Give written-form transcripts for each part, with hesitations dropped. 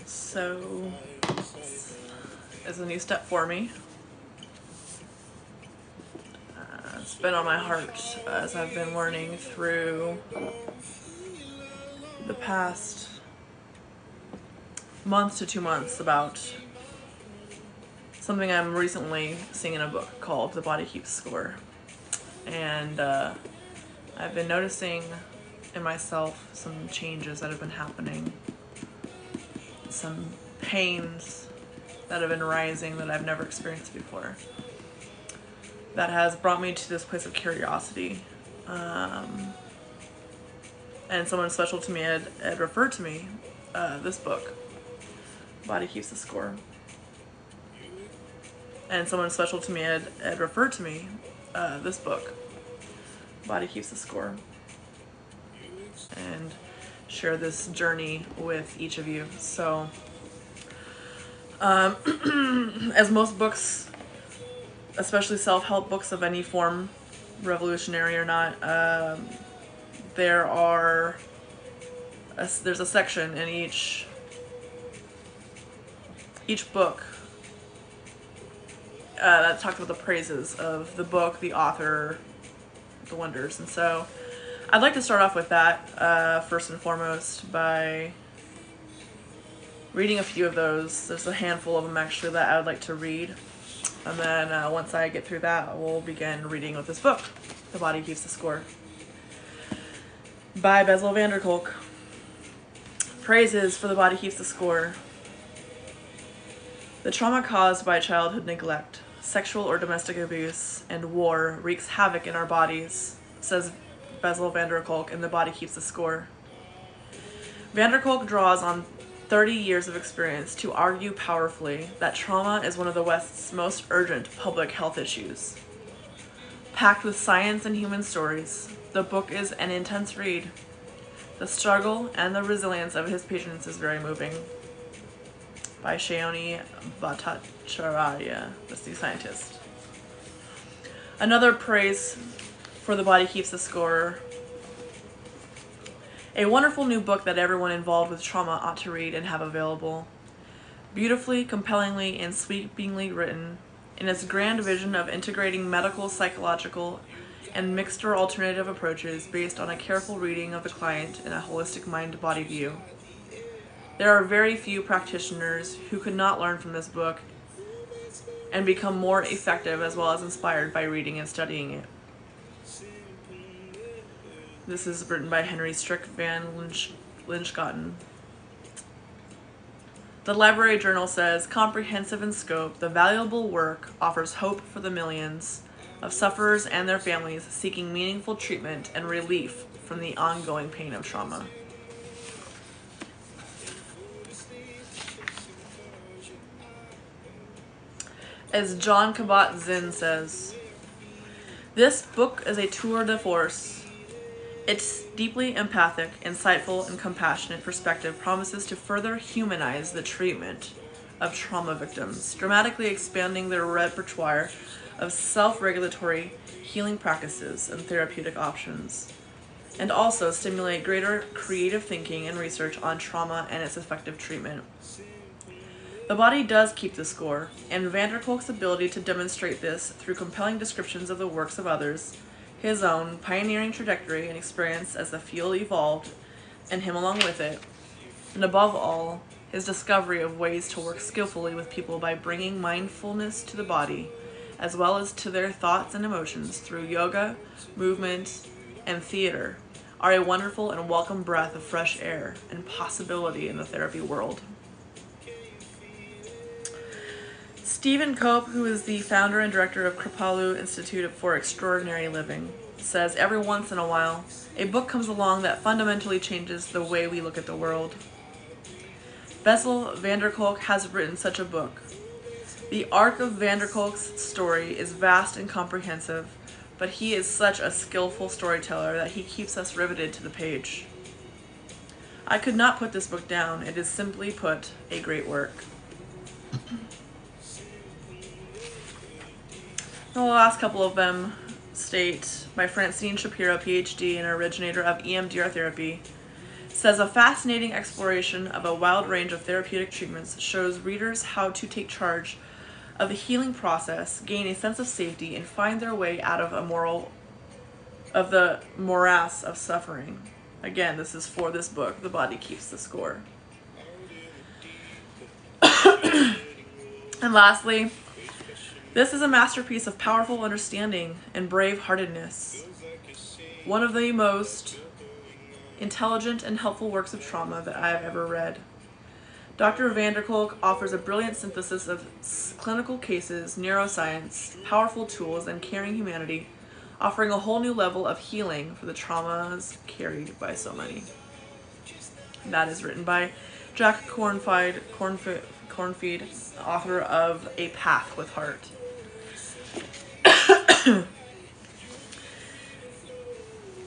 So, it's a new step for me. It's been on my heart as I've been learning through the past month to 2 months about something I'm recently seeing in a book called The Body Keeps Score. And I've been noticing in myself some changes that have been happening, some pains that have been rising that I've never experienced before. That has brought me to this place of curiosity. And someone special to me had referred to me this book, Body Keeps the Score. And someone special to me had referred to me this book, Body Keeps the Score, and share this journey with each of you. So, as most books, especially self-help books of any form, revolutionary or not, there's a section in each book that talks about the praises of the book, the author, the wonders. And so I'd like to start off with that first and foremost by reading a few of those. There's a handful of them actually that I would like to read. And then once I get through that, we'll begin reading with this book, The Body Keeps the Score, by Bessel van der Kolk. Praises for the body keeps the score. The trauma caused by childhood neglect, sexual or domestic abuse, and war wreaks havoc in our bodies, says Bessel van der Kolk in The Body Keeps the Score. Van der Kolk draws on 30 years of experience to argue powerfully that trauma is one of the West's most urgent public health issues. Packed with science and human stories, the book is an intense read. The struggle and the resilience of his patients is very moving. By Shayoni Bhattacharya, the sea scientist. Another praise for The Body Keeps the Score. A wonderful new book that everyone involved with trauma ought to read and have available. Beautifully, compellingly, and sweepingly written, in its grand vision of integrating medical, psychological, and mixed or alternative approaches based on a careful reading of the client in a holistic mind-body view. There are very few practitioners who could not learn from this book and become more effective as well as inspired by reading and studying it. This is written by Henry Strick van Linschoten. The Library Journal says, comprehensive in scope, the valuable work offers hope for the millions of sufferers and their families seeking meaningful treatment and relief from the ongoing pain of trauma. As John Kabat-Zinn says, this book is a tour de force. Its deeply empathic, insightful, and compassionate perspective promises to further humanize the treatment of trauma victims, dramatically expanding their repertoire of self-regulatory healing practices and therapeutic options, and also stimulate greater creative thinking and research on trauma and its effective treatment. The body does keep the score, and van der Kolk's ability to demonstrate this through compelling descriptions of the works of others, his own pioneering trajectory and experience as the field evolved, and him along with it, and above all, his discovery of ways to work skillfully with people by bringing mindfulness to the body, as well as to their thoughts and emotions through yoga, movement, and theater, are a wonderful and welcome breath of fresh air and possibility in the therapy world. Stephen Cope, who is the founder and director of Kripalu Institute for Extraordinary Living, says every once in a while, a book comes along that fundamentally changes the way we look at the world. Bessel van der Kolk has written such a book. The arc of van der Kolk's story is vast and comprehensive, but he is such a skillful storyteller that he keeps us riveted to the page. I could not put this book down. It is simply put, a great work. The last couple of them State by Francine Shapiro, PhD and originator of EMDR therapy, says a fascinating exploration of a wide range of therapeutic treatments shows readers how to take charge of the healing process, gain a sense of safety, and find their way out of the morass of suffering. Again, this is for this book, The Body Keeps the Score. And lastly, this is a masterpiece of powerful understanding and brave-heartedness. One of the most intelligent and helpful works of trauma that I have ever read. Dr. Kolk offers a brilliant synthesis of clinical cases, neuroscience, powerful tools, and caring humanity, offering a whole new level of healing for the traumas carried by so many. And that is written by Jack Cornfeed, author of A Path with Heart.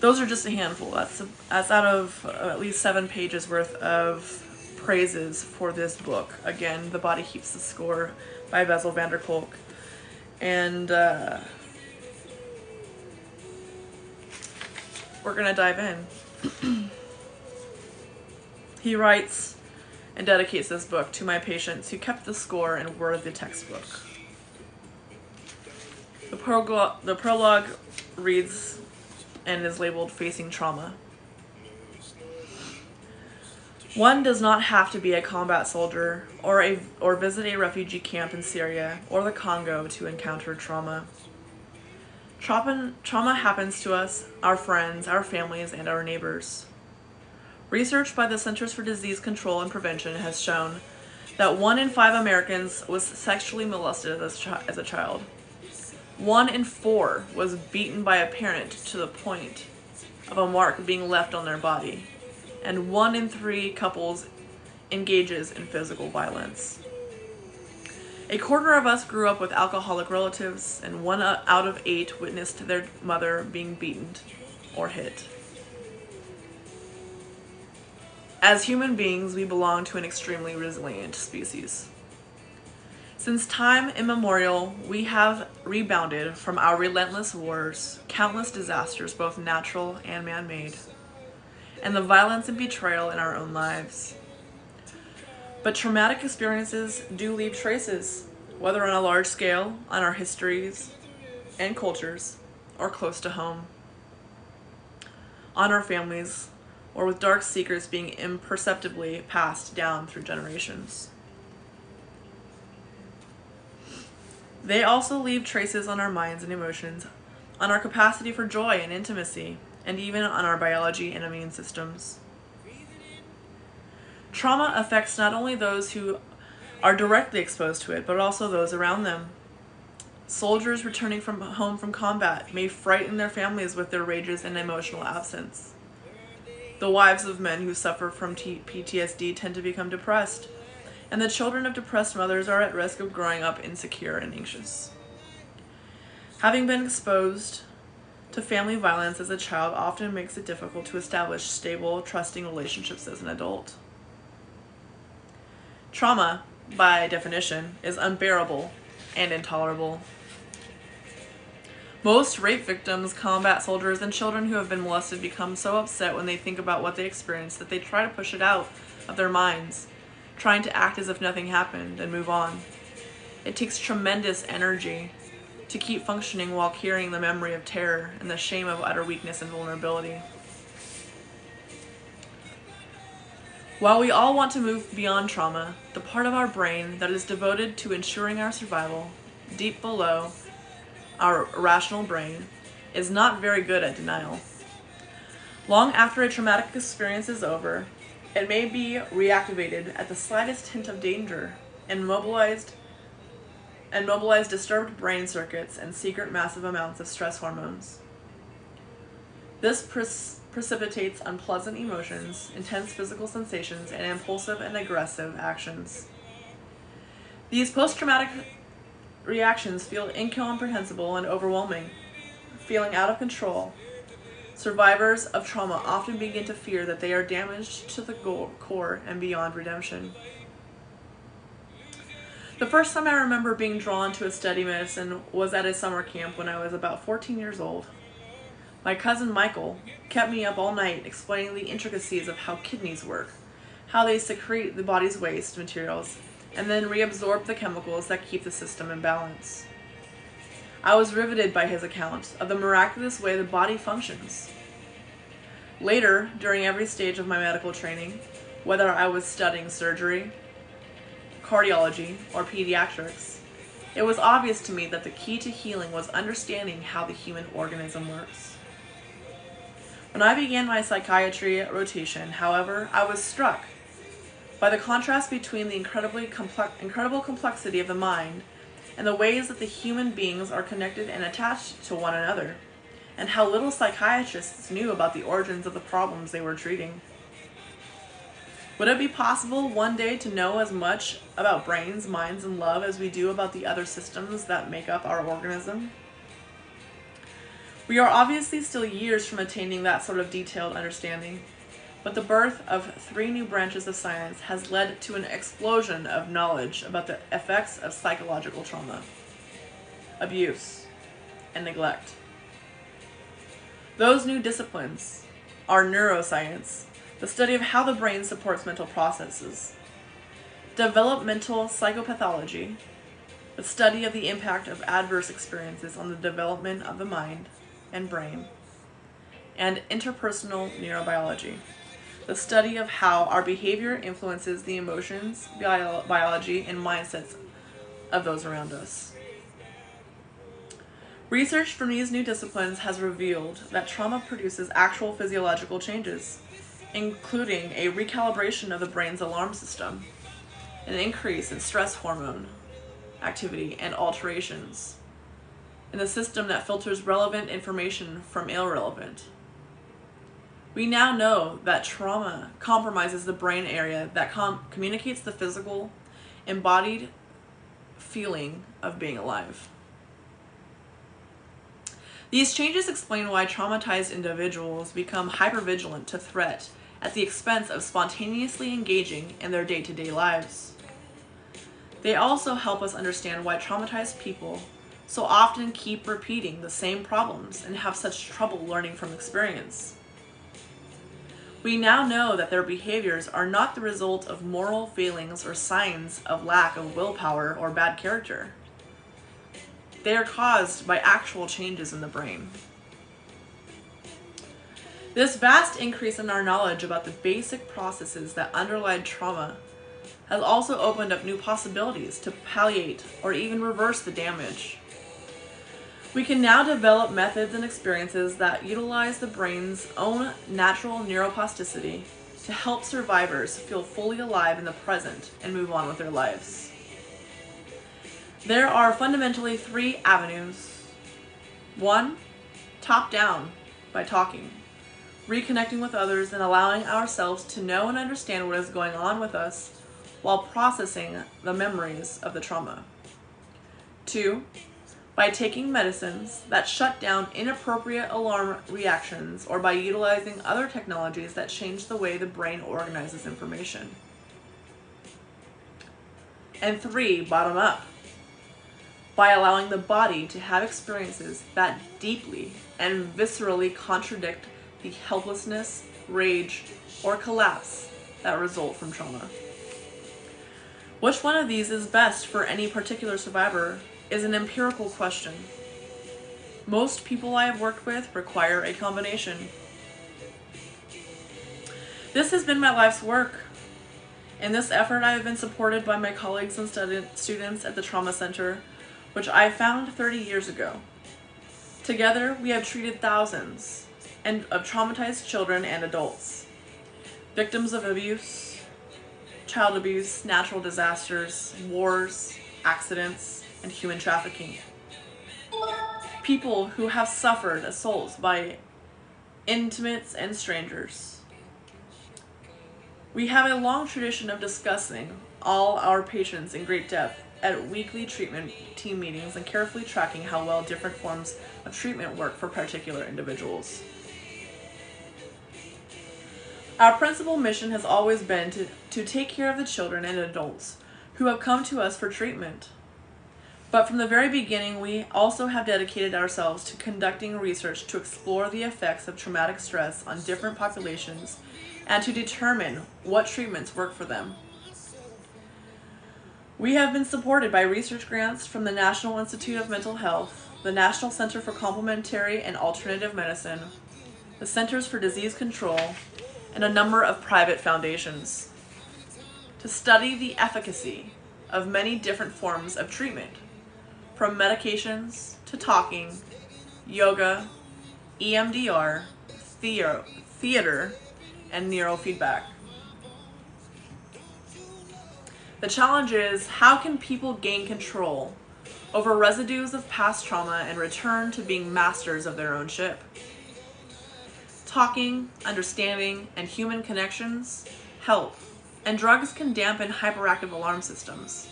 Those are just a handful. That's out of at least 7 pages worth of praises for this book. Again, The Body Keeps the Score by Bessel van Kolk. And we're going to dive in. He writes and dedicates this book to my patients who kept the score and were the textbook. The prologue reads and is labeled Facing Trauma. One does not have to be a combat soldier or visit a refugee camp in Syria or the Congo to encounter trauma. Trauma happens to us, our friends, our families, and our neighbors. Research by the Centers for Disease Control and Prevention has shown that 1 in 5 Americans was sexually molested as a child. 1 in 4 was beaten by a parent to the point of a mark being left on their body. And 1 in 3 couples engages in physical violence. A quarter of us grew up with alcoholic relatives, and 1 out of 8 witnessed their mother being beaten or hit. As human beings, we belong to an extremely resilient species. Since time immemorial, we have rebounded from our relentless wars, countless disasters, both natural and man-made, and the violence and betrayal in our own lives. But traumatic experiences do leave traces, whether on a large scale, on our histories and cultures, or close to home, on our families, or with dark secrets being imperceptibly passed down through generations. They also leave traces on our minds and emotions, on our capacity for joy and intimacy, and even on our biology and immune systems. Trauma affects not only those who are directly exposed to it, but also those around them. Soldiers returning home from combat may frighten their families with their rages and emotional absence. The wives of men who suffer from PTSD tend to become depressed, and the children of depressed mothers are at risk of growing up insecure and anxious. Having been exposed to family violence as a child often makes it difficult to establish stable, trusting relationships as an adult. Trauma, by definition, is unbearable and intolerable. Most rape victims, combat soldiers, and children who have been molested become so upset when they think about what they experienced that they try to push it out of their minds, trying to act as if nothing happened and move on. It takes tremendous energy to keep functioning while carrying the memory of terror and the shame of utter weakness and vulnerability. While we all want to move beyond trauma, the part of our brain that is devoted to ensuring our survival, deep below our rational brain, is not very good at denial. Long after a traumatic experience is over, it may be reactivated at the slightest hint of danger and mobilize disturbed brain circuits and secret massive amounts of stress hormones. This precipitates unpleasant emotions, intense physical sensations, and impulsive and aggressive actions. These post-traumatic reactions feel incomprehensible and overwhelming, feeling out of control. Survivors of trauma often begin to fear that they are damaged to the core and beyond redemption. The first time I remember being drawn to a study medicine was at a summer camp when I was about 14 years old. My cousin Michael kept me up all night explaining the intricacies of how kidneys work, how they secrete the body's waste materials, and then reabsorb the chemicals that keep the system in balance. I was riveted by his account of the miraculous way the body functions. Later, during every stage of my medical training, whether I was studying surgery, cardiology, or pediatrics, it was obvious to me that the key to healing was understanding how the human organism works. When I began my psychiatry rotation, however, I was struck by the contrast between the incredible complexity of the mind and the ways that the human beings are connected and attached to one another, and how little psychiatrists knew about the origins of the problems they were treating. Would it be possible one day to know as much about brains, minds, and love as we do about the other systems that make up our organism? We are obviously still years from attaining that sort of detailed understanding, but the birth of 3 new branches of science has led to an explosion of knowledge about the effects of psychological trauma, abuse, and neglect. Those new disciplines are neuroscience, the study of how the brain supports mental processes; developmental psychopathology, the study of the impact of adverse experiences on the development of the mind and brain; and interpersonal neurobiology, the study of how our behavior influences the emotions, biology, and mindsets of those around us. Research from these new disciplines has revealed that trauma produces actual physiological changes, including a recalibration of the brain's alarm system, an increase in stress hormone activity, and alterations in the system that filters relevant information from irrelevant. We now know that trauma compromises the brain area that communicates the physical, embodied feeling of being alive. These changes explain why traumatized individuals become hypervigilant to threat at the expense of spontaneously engaging in their day-to-day lives. They also help us understand why traumatized people so often keep repeating the same problems and have such trouble learning from experience. We now know that their behaviors are not the result of moral failings or signs of lack of willpower or bad character. They are caused by actual changes in the brain. This vast increase in our knowledge about the basic processes that underlie trauma has also opened up new possibilities to palliate or even reverse the damage. We can now develop methods and experiences that utilize the brain's own natural neuroplasticity to help survivors feel fully alive in the present and move on with their lives. There are fundamentally 3 avenues. 1, top down, by talking, reconnecting with others, and allowing ourselves to know and understand what is going on with us while processing the memories of the trauma. 2, by taking medicines that shut down inappropriate alarm reactions, or by utilizing other technologies that change the way the brain organizes information. And 3, bottom up, by allowing the body to have experiences that deeply and viscerally contradict the helplessness, rage, or collapse that result from trauma. Which one of these is best for any particular survivor is an empirical question. Most people I have worked with require a combination. This has been my life's work. In this effort, I have been supported by my colleagues and students at the Trauma Center, which I found 30 years ago. Together, we have treated thousands of traumatized children and adults, victims of abuse, child abuse, natural disasters, wars, accidents, and human trafficking. People who have suffered assaults by intimates and strangers. We have a long tradition of discussing all our patients in great depth at weekly treatment team meetings and carefully tracking how well different forms of treatment work for particular individuals. Our principal mission has always been to take care of the children and adults who have come to us for treatment. But from the very beginning, we also have dedicated ourselves to conducting research to explore the effects of traumatic stress on different populations and to determine what treatments work for them. We have been supported by research grants from the National Institute of Mental Health, the National Center for Complementary and Alternative Medicine, the Centers for Disease Control, and a number of private foundations to study the efficacy of many different forms of treatment, from medications to talking, yoga, EMDR, theater, and neurofeedback. The challenge is, how can people gain control over residues of past trauma and return to being masters of their own ship? Talking, understanding, and human connections help, and drugs can dampen hyperactive alarm systems.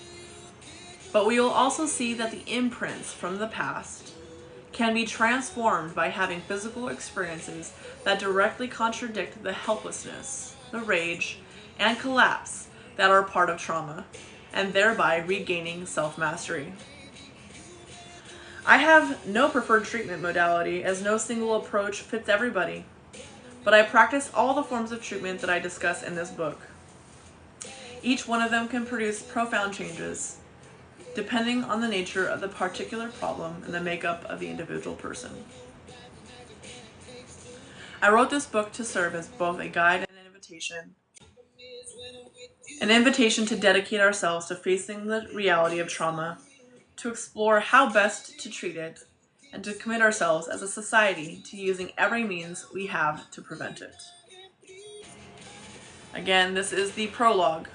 But we will also see that the imprints from the past can be transformed by having physical experiences that directly contradict the helplessness, the rage, and collapse that are part of trauma, and thereby regaining self-mastery. I have no preferred treatment modality, as no single approach fits everybody, but I practice all the forms of treatment that I discuss in this book. Each one of them can produce profound changes, depending on the nature of the particular problem and the makeup of the individual person. I wrote this book to serve as both a guide and an invitation to dedicate ourselves to facing the reality of trauma, to explore how best to treat it, and to commit ourselves as a society to using every means we have to prevent it. Again, this is the prologue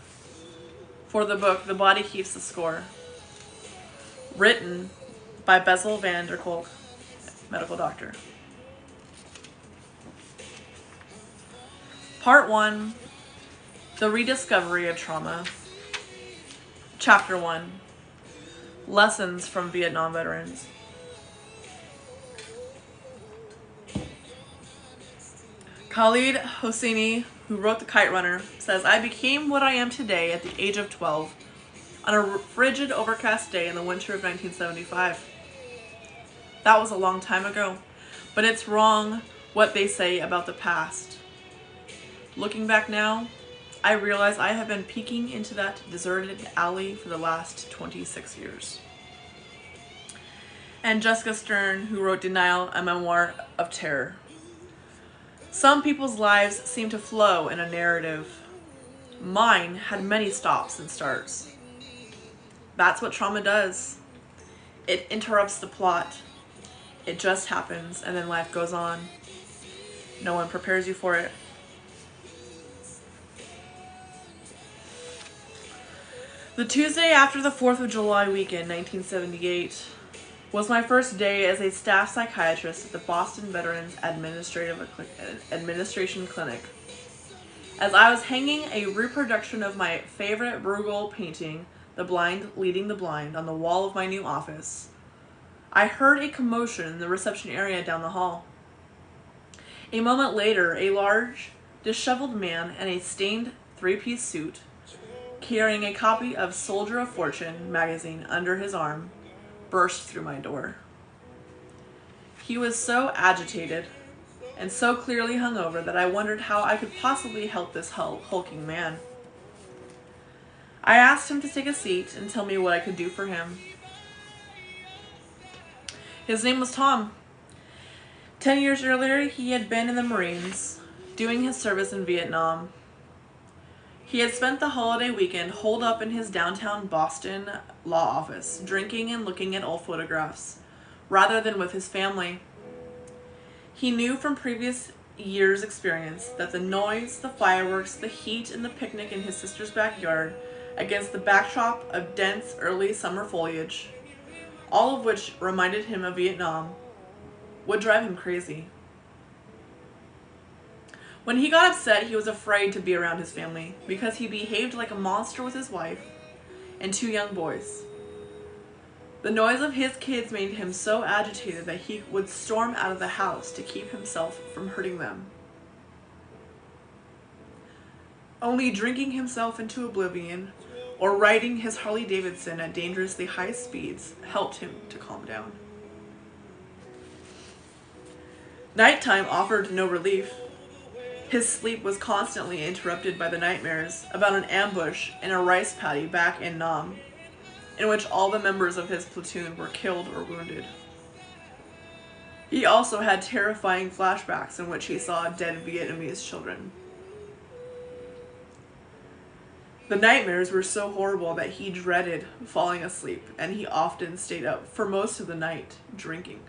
for the book, The Body Keeps the Score, written by Bessel van der Kolk, medical doctor. Part 1, The Rediscovery of Trauma. Chapter 1, Lessons from Vietnam Veterans. Khalid Hosseini, who wrote The Kite Runner, says, "I became what I am today at the age of 12 on a frigid, overcast day in the winter of 1975. That was a long time ago, but it's wrong what they say about the past. Looking back now, I realize I have been peeking into that deserted alley for the last 26 years." And Jessica Stern, who wrote Denial, a Memoir of Terror. "Some people's lives seem to flow in a narrative. Mine had many stops and starts. That's what trauma does. It interrupts the plot. It just happens, and then life goes on. No one prepares you for it." The Tuesday after the 4th of July weekend, 1978, was my first day as a staff psychiatrist at the Boston Veterans Administration Clinic. As I was hanging a reproduction of my favorite Bruegel painting, The Blind Leading the Blind, on the wall of my new office, I heard a commotion in the reception area down the hall. A moment later, a large, disheveled man in a stained three-piece suit, carrying a copy of Soldier of Fortune magazine under his arm, burst through my door. He was so agitated and so clearly hungover that I wondered how I could possibly help this hulking man. I asked him to take a seat and tell me what I could do for him. His name was Tom. 10 years earlier, he had been in the Marines, doing his service in Vietnam. He had spent the holiday weekend holed up in his downtown Boston law office, drinking and looking at old photographs, rather than with his family. He knew from previous years' experience that the noise, the fireworks, the heat, and the picnic in his sister's backyard, against the backdrop of dense early summer foliage, all of which reminded him of Vietnam, would drive him crazy. When he got upset, he was afraid to be around his family because he behaved like a monster with his wife and 2 young boys. The noise of his kids made him so agitated that he would storm out of the house to keep himself from hurting them, only drinking himself into oblivion or riding his Harley-Davidson at dangerously high speeds helped him to calm down. Nighttime offered no relief. His sleep was constantly interrupted by the nightmares about an ambush in a rice paddy back in Nam, in which all the members of his platoon were killed or wounded. He also had terrifying flashbacks in which he saw dead Vietnamese children. The nightmares were so horrible that he dreaded falling asleep, and he often stayed up for most of the night drinking.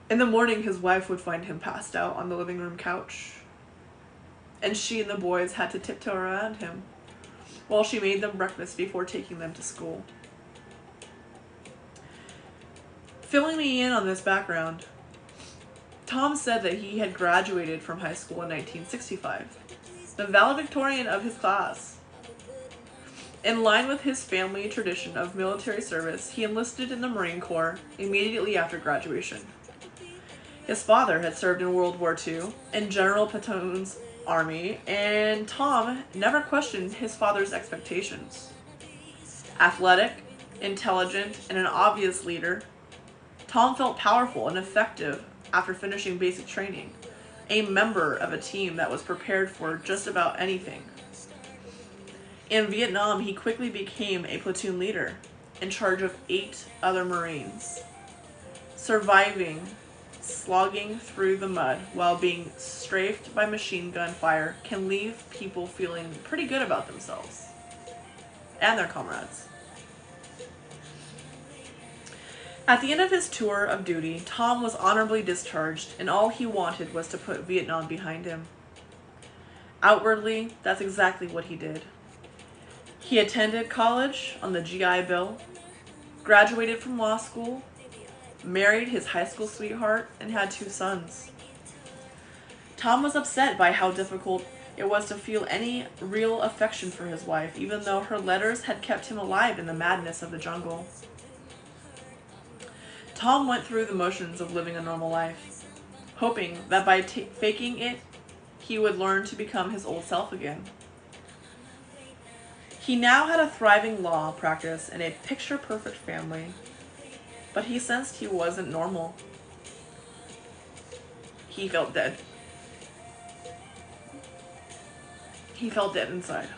In the morning, his wife would find him passed out on the living room couch, and she and the boys had to tiptoe around him while she made them breakfast before taking them to school. Filling me in on this background, Tom said that he had graduated from high school in 1965, the valedictorian of his class. In line with his family tradition of military service, he enlisted in the Marine Corps immediately after graduation. His father had served in World War II in General Patton's army, and Tom never questioned his father's expectations. Athletic, intelligent, and an obvious leader, Tom felt powerful and effective after finishing basic training, a member of a team that was prepared for just about anything. In Vietnam, he quickly became a platoon leader in charge of 8 other Marines, surviving slogging through the mud while being strafed by machine gun fire can leave people feeling pretty good about themselves and their comrades. At the end of his tour of duty, Tom was honorably discharged, and all he wanted was to put Vietnam behind him. Outwardly, that's exactly what he did. He attended college on the GI Bill, graduated from law school, married his high school sweetheart, and had 2 sons. Tom was upset by how difficult it was to feel any real affection for his wife, even though her letters had kept him alive in the madness of the jungle. Tom went through the motions of living a normal life, hoping that by faking it, he would learn to become his old self again. He now had a thriving law practice and a picture-perfect family, but he sensed he wasn't normal. He felt dead. He felt dead inside.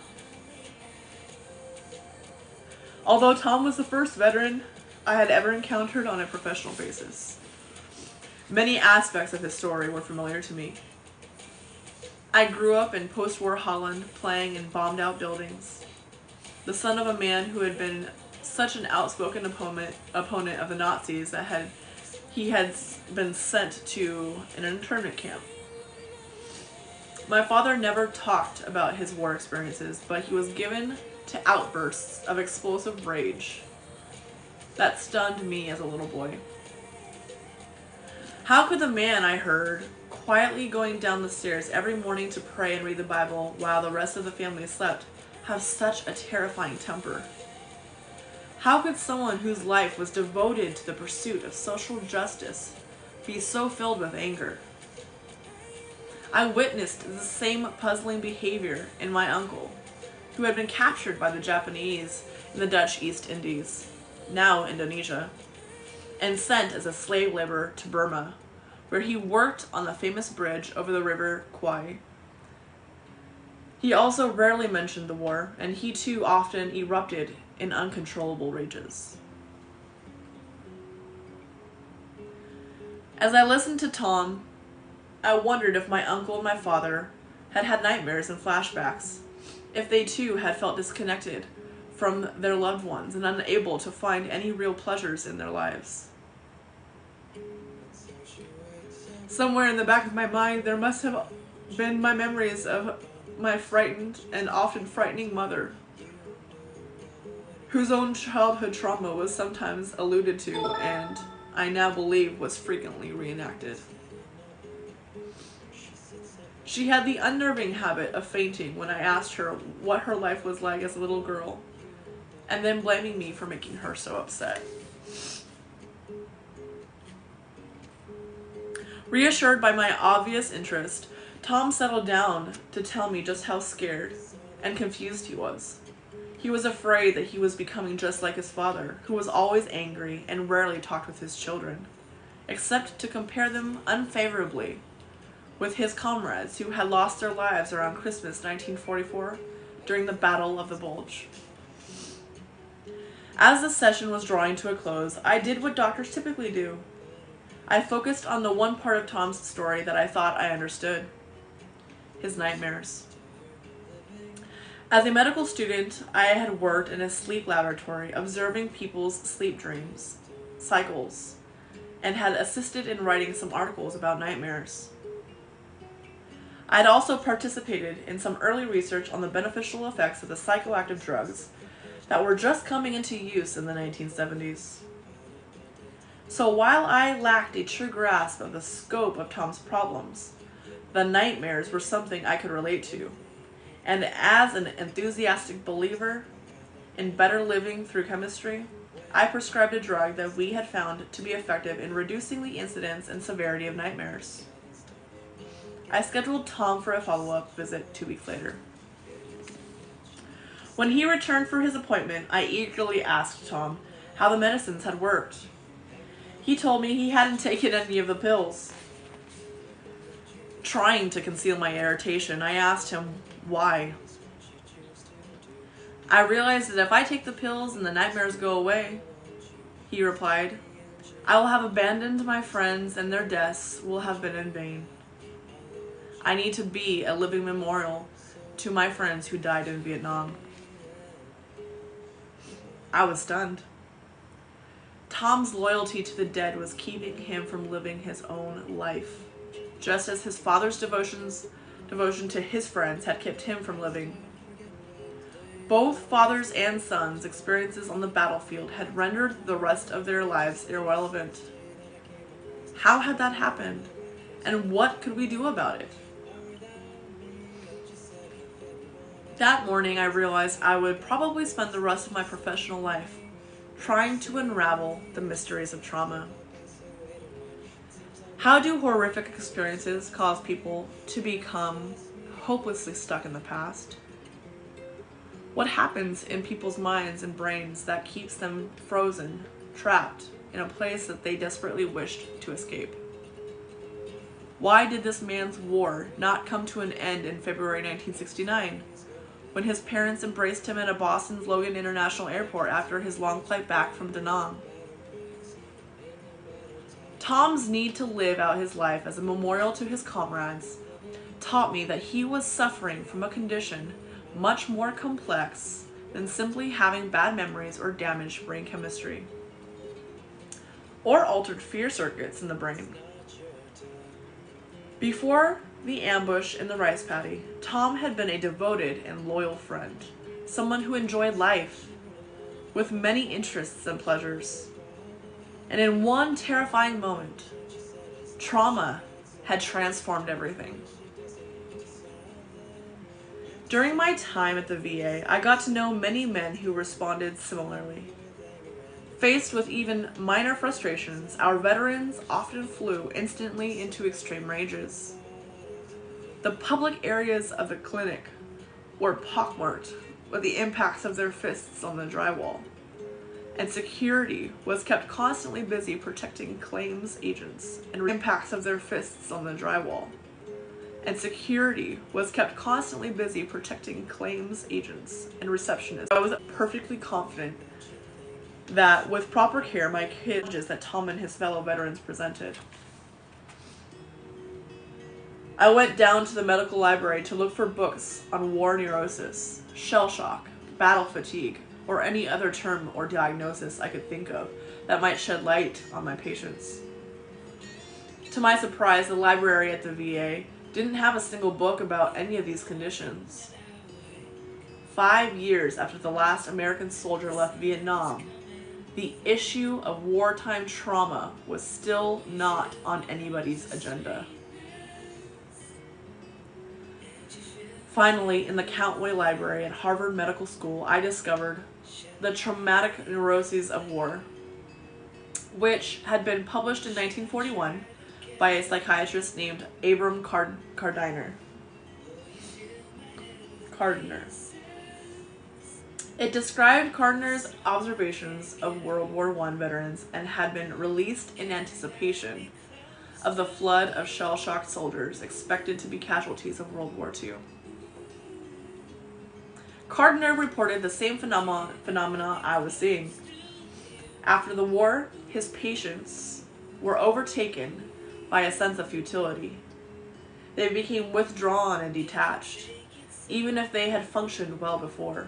Although Tom was the first veteran I had ever encountered on a professional basis, many aspects of his story were familiar to me. I grew up in post-war Holland, playing in bombed-out buildings, the son of a man who had been such an outspoken opponent of the Nazis that he had been sent to an internment camp. My father never talked about his war experiences, but he was given to outbursts of explosive rage that stunned me as a little boy. How could the man I heard quietly going down the stairs every morning to pray and read the Bible while the rest of the family slept have such a terrifying temper? How could someone whose life was devoted to the pursuit of social justice be so filled with anger? I witnessed the same puzzling behavior in my uncle, who had been captured by the Japanese in the Dutch East Indies, now Indonesia, and sent as a slave laborer to Burma, where he worked on the famous bridge over the river Kwai. He also rarely mentioned the war, and he too often erupted in uncontrollable rages. As I listened to Tom, I wondered if my uncle and my father had had nightmares and flashbacks, if they too had felt disconnected from their loved ones and unable to find any real pleasures in their lives. Somewhere in the back of my mind, there must have been my memories of my frightened and often frightening mother, whose own childhood trauma was sometimes alluded to and I now believe was frequently reenacted. She had the unnerving habit of fainting when I asked her what her life was like as a little girl, and then blaming me for making her so upset. Reassured by my obvious interest, Tom settled down to tell me just how scared and confused he was. He was afraid that he was becoming just like his father, who was always angry and rarely talked with his children, except to compare them unfavorably with his comrades who had lost their lives around Christmas 1944 during the Battle of the Bulge. As the session was drawing to a close, I did what doctors typically do. I focused on the one part of Tom's story that I thought I understood: his nightmares. As a medical student, I had worked in a sleep laboratory observing people's sleep dreams, cycles, and had assisted in writing some articles about nightmares. I had also participated in some early research on the beneficial effects of the psychoactive drugs that were just coming into use in the 1970s. So while I lacked a true grasp of the scope of Tom's problems, the nightmares were something I could relate to. And as an enthusiastic believer in better living through chemistry, I prescribed a drug that we had found to be effective in reducing the incidence and severity of nightmares. I scheduled Tom for a follow-up visit 2 weeks later. When he returned for his appointment, I eagerly asked Tom how the medicines had worked. He told me he hadn't taken any of the pills. Trying to conceal my irritation, I asked him why. I realized that if I take the pills and the nightmares go away, he replied, I will have abandoned my friends and their deaths will have been in vain. I need to be a living memorial to my friends who died in Vietnam. I was stunned. Tom's loyalty to the dead was keeping him from living his own life, just as his father's devotion to his friends had kept him from living. Both fathers and sons' experiences on the battlefield had rendered the rest of their lives irrelevant. How had that happened, and what could we do about it? That morning, I realized I would probably spend the rest of my professional life trying to unravel the mysteries of trauma. How do horrific experiences cause people to become hopelessly stuck in the past? What happens in people's minds and brains that keeps them frozen, trapped in a place that they desperately wished to escape? Why did this man's war not come to an end in February 1969, when his parents embraced him at Boston's Logan International Airport after his long flight back from Da Nang? Tom's need to live out his life as a memorial to his comrades taught me that he was suffering from a condition much more complex than simply having bad memories or damaged brain chemistry, or altered fear circuits in the brain. Before the ambush in the rice paddy, Tom had been a devoted and loyal friend, someone who enjoyed life, with many interests and pleasures. And in one terrifying moment, trauma had transformed everything. During my time at the VA, I got to know many men who responded similarly. Faced with even minor frustrations, our veterans often flew instantly into extreme rages. The public areas of the clinic were pockmarked with the impacts of their fists on the drywall, and security was kept constantly busy protecting claims agents and impacts of their fists on the drywall. And security was kept constantly busy protecting claims agents and receptionists. I was perfectly confident that with proper care, my kids that Tom and his fellow veterans presented. I went down to the medical library to look for books on war neurosis, shell shock, battle fatigue, or any other term or diagnosis I could think of that might shed light on my patients. To my surprise, the library at the VA didn't have a single book about any of these conditions. 5 years after the last American soldier left Vietnam, the issue of wartime trauma was still not on anybody's agenda. Finally, in the Countway Library at Harvard Medical School, I discovered The Traumatic Neuroses of War, which had been published in 1941 by a psychiatrist named Abram Cardiner. It described Gardner's observations of World War I veterans and had been released in anticipation of the flood of shell-shocked soldiers expected to be casualties of World War II. Gardner reported the same phenomena I was seeing. After the war, his patients were overtaken by a sense of futility. They became withdrawn and detached, even if they had functioned well before.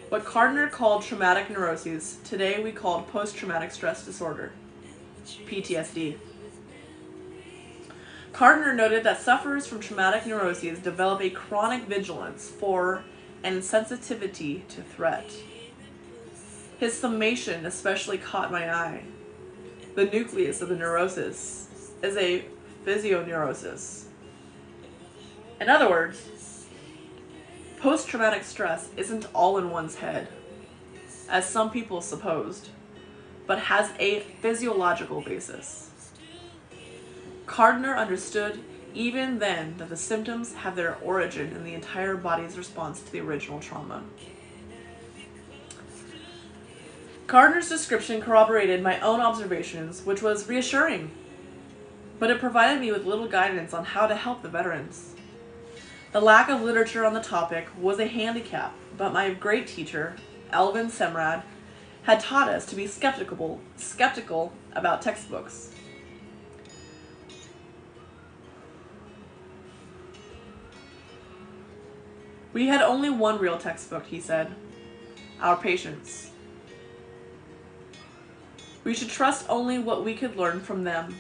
What Gardner called traumatic neuroses, today we call post-traumatic stress disorder, PTSD. Gardner noted that sufferers from traumatic neuroses develop a chronic vigilance for and sensitivity to threat. His summation especially caught my eye. The nucleus of the neurosis is a physioneurosis. In other words, post-traumatic stress isn't all in one's head, as some people supposed, but has a physiological basis. Gardner understood even then that the symptoms have their origin in the entire body's response to the original trauma. Gardner's description corroborated my own observations, which was reassuring, but it provided me with little guidance on how to help the veterans. The lack of literature on the topic was a handicap, but my great teacher, Elvin Semrad, had taught us to be skeptical about textbooks. We had only one real textbook, he said, our patients. We should trust only what we could learn from them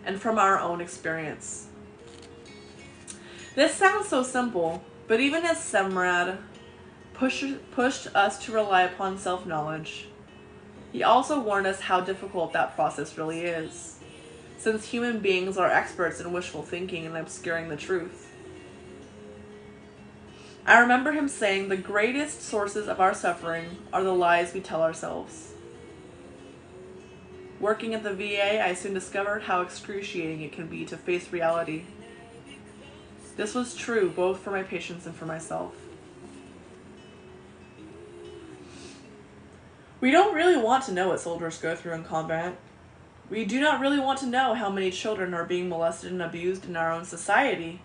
and from our own experience. This sounds so simple, but even as Semrad pushed us to rely upon self-knowledge, he also warned us how difficult that process really is, since human beings are experts in wishful thinking and obscuring the truth. I remember him saying the greatest sources of our suffering are the lies we tell ourselves. Working at the VA, I soon discovered how excruciating it can be to face reality. This was true both for my patients and for myself. We don't really want to know what soldiers go through in combat. We do not really want to know how many children are being molested and abused in our own society,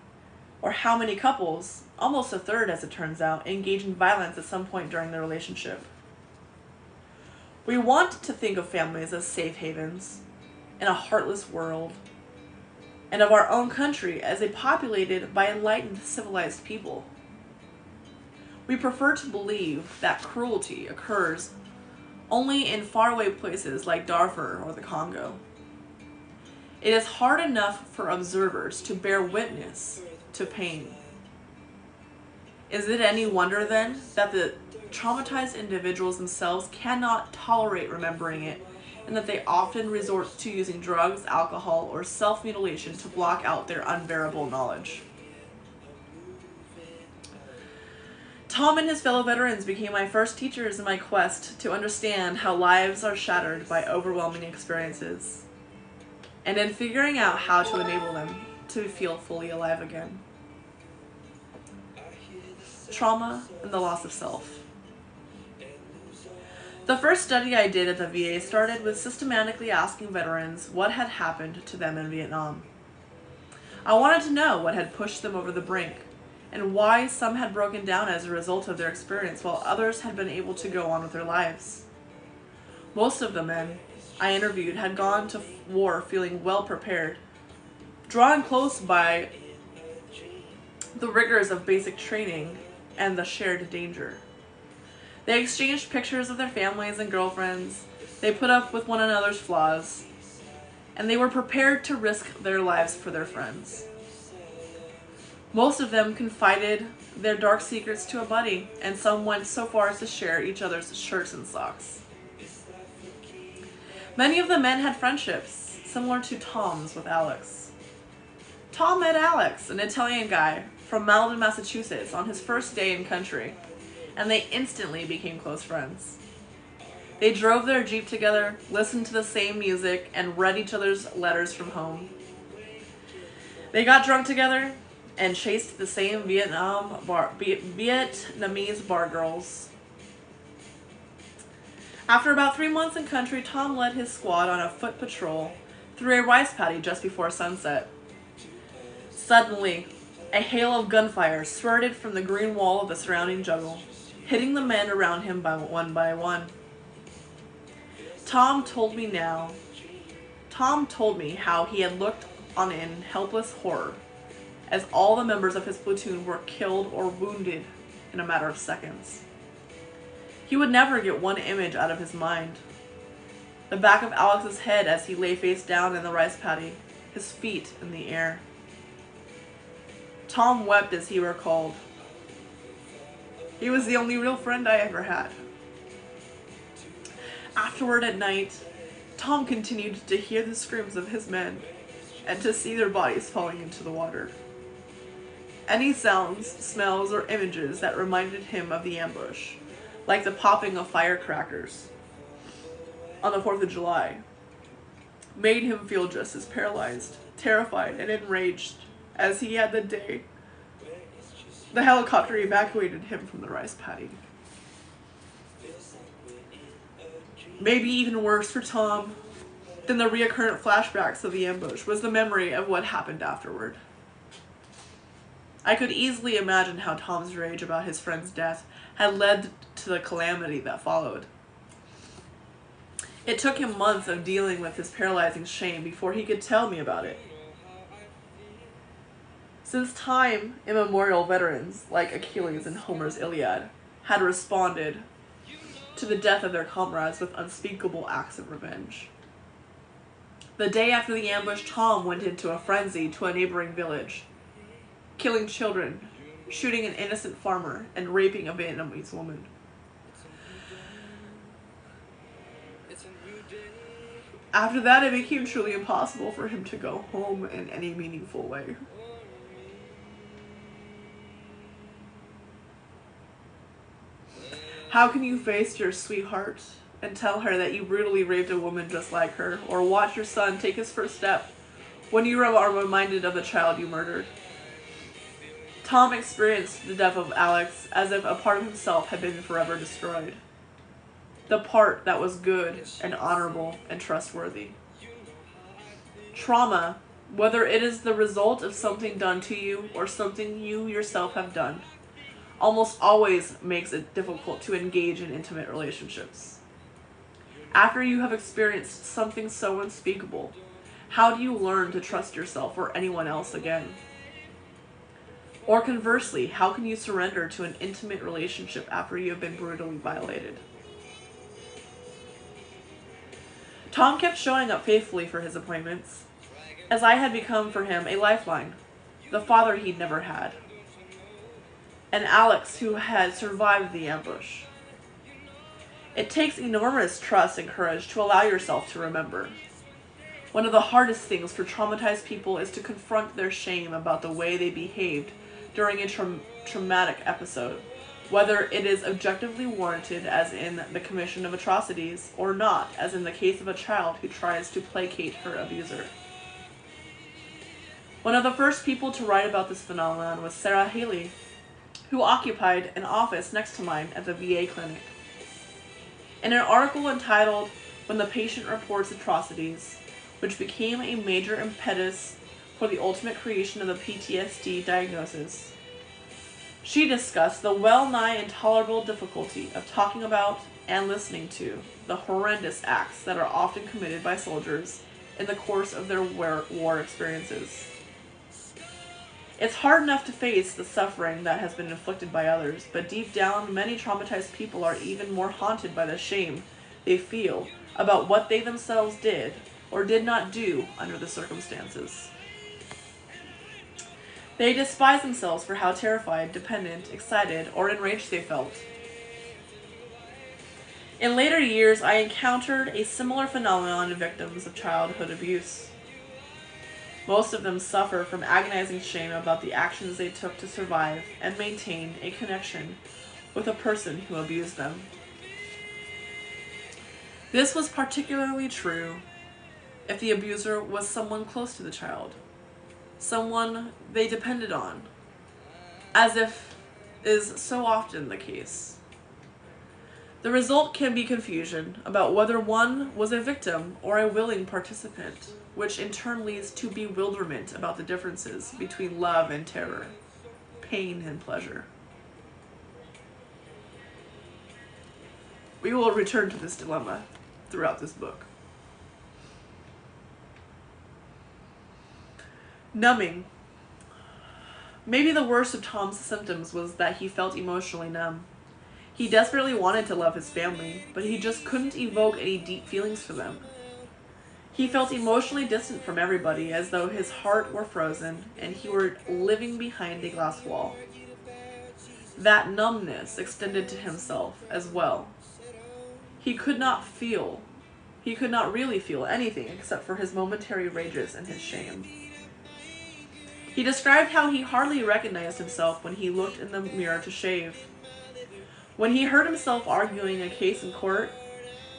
or how many couples, almost a third as it turns out, engage in violence at some point during their relationship. We want to think of families as safe havens in a heartless world, and of our own country as a populated by enlightened, civilized people. We prefer to believe that cruelty occurs only in faraway places like Darfur or the Congo. It is hard enough for observers to bear witness to pain. Is it any wonder then that the traumatized individuals themselves cannot tolerate remembering it, and that they often resort to using drugs, alcohol, or self-mutilation to block out their unbearable knowledge? Tom and his fellow veterans became my first teachers in my quest to understand how lives are shattered by overwhelming experiences, and in figuring out how to enable them to feel fully alive again. Trauma and the loss of self. The first study I did at the VA started with systematically asking veterans what had happened to them in Vietnam. I wanted to know what had pushed them over the brink, and why some had broken down as a result of their experience while others had been able to go on with their lives. Most of the men I interviewed had gone to war feeling well prepared, drawn close by the rigors of basic training and the shared danger. They exchanged pictures of their families and girlfriends, they put up with one another's flaws, and they were prepared to risk their lives for their friends. Most of them confided their dark secrets to a buddy, and some went so far as to share each other's shirts and socks. Many of the men had friendships similar to Tom's with Alex. Tom met Alex, an Italian guy from Malden, Massachusetts, on his first day in country, and they instantly became close friends. They drove their Jeep together, listened to the same music, and read each other's letters from home. They got drunk together, and chased the same Vietnamese bar girls. After about 3 months in country, Tom led his squad on a foot patrol through a rice paddy just before sunset. Suddenly, a hail of gunfire spurted from the green wall of the surrounding jungle, hitting the men around him by one. Tom told me how he had looked on in helpless horror as all the members of his platoon were killed or wounded in a matter of seconds. He would never get one image out of his mind. The back of Alex's head as he lay face down in the rice paddy, his feet in the air. Tom wept as he recalled. He was the only real friend I ever had. Afterward at night, Tom continued to hear the screams of his men and to see their bodies falling into the water. Any sounds, smells, or images that reminded him of the ambush, like the popping of firecrackers on the 4th of July, made him feel just as paralyzed, terrified, and enraged as he had the day the helicopter evacuated him from the rice paddy. Maybe even worse for Tom than the recurrent flashbacks of the ambush was the memory of what happened afterward. I could easily imagine how Tom's rage about his friend's death had led to the calamity that followed. It took him months of dealing with his paralyzing shame before he could tell me about it. Since time immemorial, veterans like Achilles in Homer's Iliad had responded to the death of their comrades with unspeakable acts of revenge. The day after the ambush, Tom went into a frenzy to a neighboring village, killing children, shooting an innocent farmer, and raping a Vietnamese woman. After that, it became truly impossible for him to go home in any meaningful way. How can you face your sweetheart and tell her that you brutally raped a woman just like her, or watch your son take his first step when you are reminded of the child you murdered? Tom experienced the death of Alex as if a part of himself had been forever destroyed. The part that was good and honorable and trustworthy. Trauma, whether it is the result of something done to you or something you yourself have done, almost always makes it difficult to engage in intimate relationships. After you have experienced something so unspeakable, how do you learn to trust yourself or anyone else again? Or conversely, how can you surrender to an intimate relationship after you have been brutally violated? Tom kept showing up faithfully for his appointments, as I had become for him a lifeline, the father he'd never had, and Alex who had survived the ambush. It takes enormous trust and courage to allow yourself to remember. One of the hardest things for traumatized people is to confront their shame about the way they behaved during a traumatic episode, whether it is objectively warranted as in the commission of atrocities or not, as in the case of a child who tries to placate her abuser. One of the first people to write about this phenomenon was Sarah Haley, who occupied an office next to mine at the VA clinic. In an article entitled "When the Patient Reports Atrocities," which became a major impetus for the ultimate creation of the PTSD diagnosis, she discussed the well-nigh intolerable difficulty of talking about and listening to the horrendous acts that are often committed by soldiers in the course of their war experiences. It's hard enough to face the suffering that has been inflicted by others, but deep down, many traumatized people are even more haunted by the shame they feel about what they themselves did or did not do under the circumstances. They despise themselves for how terrified, dependent, excited, or enraged they felt. In later years, I encountered a similar phenomenon in victims of childhood abuse. Most of them suffer from agonizing shame about the actions they took to survive and maintain a connection with a person who abused them. This was particularly true if the abuser was someone close to the child, someone they depended on, as if is so often the case. The result can be confusion about whether one was a victim or a willing participant, which in turn leads to bewilderment about the differences between love and terror, pain and pleasure. We will return to this dilemma throughout this book. Numbing. Maybe the worst of Tom's symptoms was that he felt emotionally numb. He desperately wanted to love his family, but he just couldn't evoke any deep feelings for them. He felt emotionally distant from everybody, as though his heart were frozen and he were living behind a glass wall. That numbness extended to himself as well. He could not really feel anything except for his momentary rages and his shame. He described how he hardly recognized himself when he looked in the mirror to shave. When he heard himself arguing a case in court,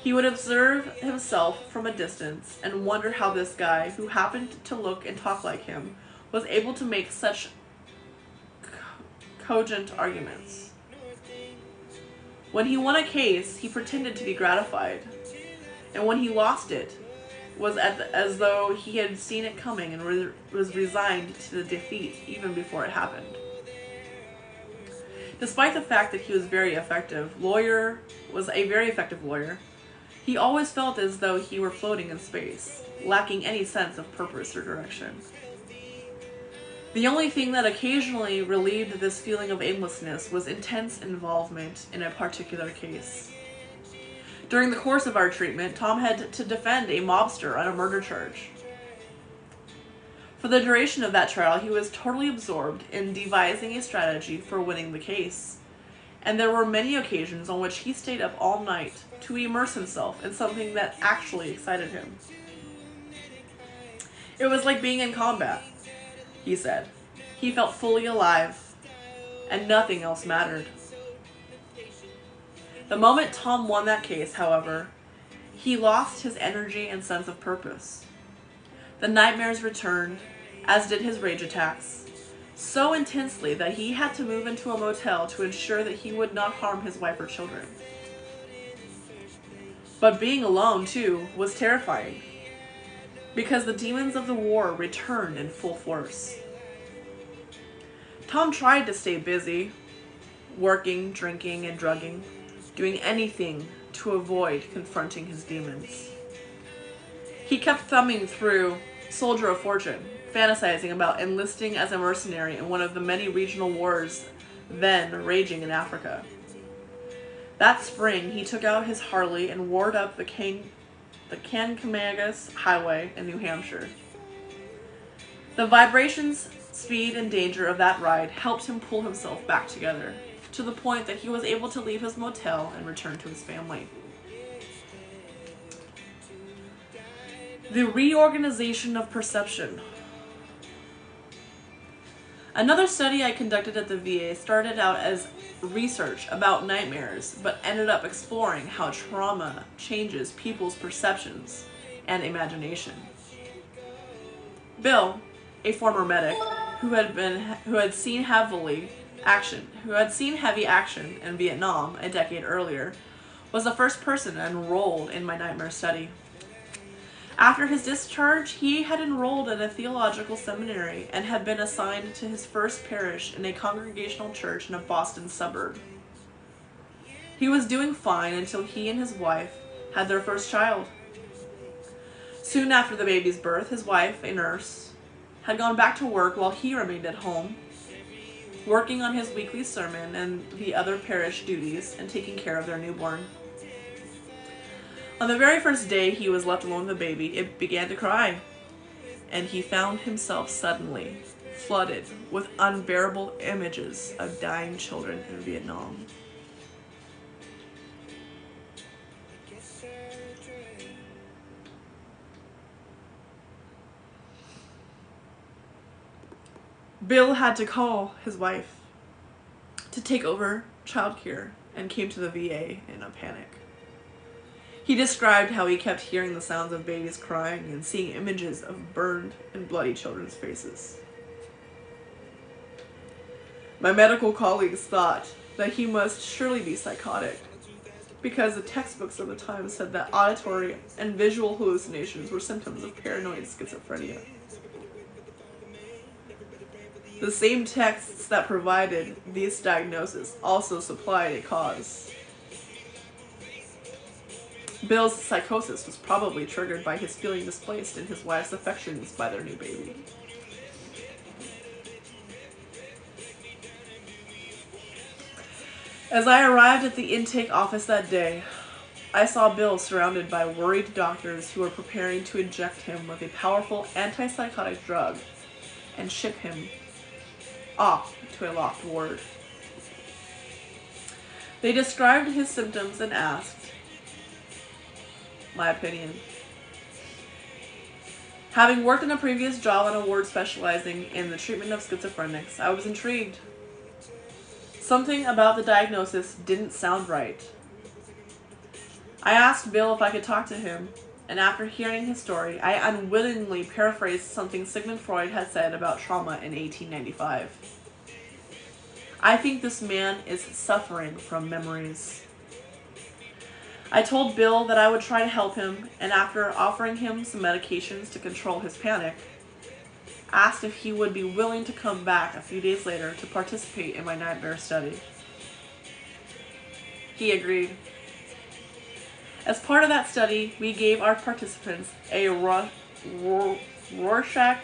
he would observe himself from a distance and wonder how this guy, who happened to look and talk like him, was able to make such cogent arguments. When he won a case, he pretended to be gratified, and when he lost it, was as though he had seen it coming and was resigned to the defeat even before it happened. Despite the fact that he was a very effective lawyer, he always felt as though he were floating in space, lacking any sense of purpose or direction. The only thing that occasionally relieved this feeling of aimlessness was intense involvement in a particular case. During the course of our treatment, Tom had to defend a mobster on a murder charge. For the duration of that trial, he was totally absorbed in devising a strategy for winning the case, and there were many occasions on which he stayed up all night to immerse himself in something that actually excited him. It was like being in combat, he said. He felt fully alive, and nothing else mattered. The moment Tom won that case, however, he lost his energy and sense of purpose. The nightmares returned, as did his rage attacks, so intensely that he had to move into a motel to ensure that he would not harm his wife or children. But being alone, too, was terrifying, because the demons of the war returned in full force. Tom tried to stay busy, working, drinking, and drugging, doing anything to avoid confronting his demons. He kept thumbing through Soldier of Fortune, fantasizing about enlisting as a mercenary in one of the many regional wars then raging in Africa. That spring, he took out his Harley and roared up the Kankanagas Highway in New Hampshire. The vibrations, speed, and danger of that ride helped him pull himself back together, to the point that he was able to leave his motel and return to his family. The reorganization of perception. Another study I conducted at the VA started out as research about nightmares, but ended up exploring how trauma changes people's perceptions and imagination. Bill, a former medic who had seen heavy action in Vietnam a decade earlier, was the first person enrolled in my nightmare study. After his discharge, he had enrolled at a theological seminary and had been assigned to his first parish in a congregational church in a Boston suburb. He was doing fine until he and his wife had their first child. Soon after the baby's birth, his wife, a nurse, had gone back to work while he remained at home, working on his weekly sermon and the other parish duties and taking care of their newborn. On the very first day he was left alone with the baby, it began to cry, and he found himself suddenly flooded with unbearable images of dying children in Vietnam. Bill had to call his wife to take over childcare and came to the VA in a panic. He described how he kept hearing the sounds of babies crying and seeing images of burned and bloody children's faces. My medical colleagues thought that he must surely be psychotic, because the textbooks of the time said that auditory and visual hallucinations were symptoms of paranoid schizophrenia. The same texts that provided these diagnoses also supplied a cause. Bill's psychosis was probably triggered by his feeling displaced in his wife's affections by their new baby. As I arrived at the intake office that day, I saw Bill surrounded by worried doctors who were preparing to inject him with a powerful antipsychotic drug and ship him off to a locked ward. They described his symptoms and asked my opinion. Having worked in a previous job on a ward specializing in the treatment of schizophrenics, I was intrigued. Something about the diagnosis didn't sound right. I asked Bill if I could talk to him, and after hearing his story, I unwittingly paraphrased something Sigmund Freud had said about trauma in 1895. I think this man is suffering from memories. I told Bill that I would try to help him, and after offering him some medications to control his panic, asked if he would be willing to come back a few days later to participate in my nightmare study. He agreed. As part of that study, we gave our participants a Rorschach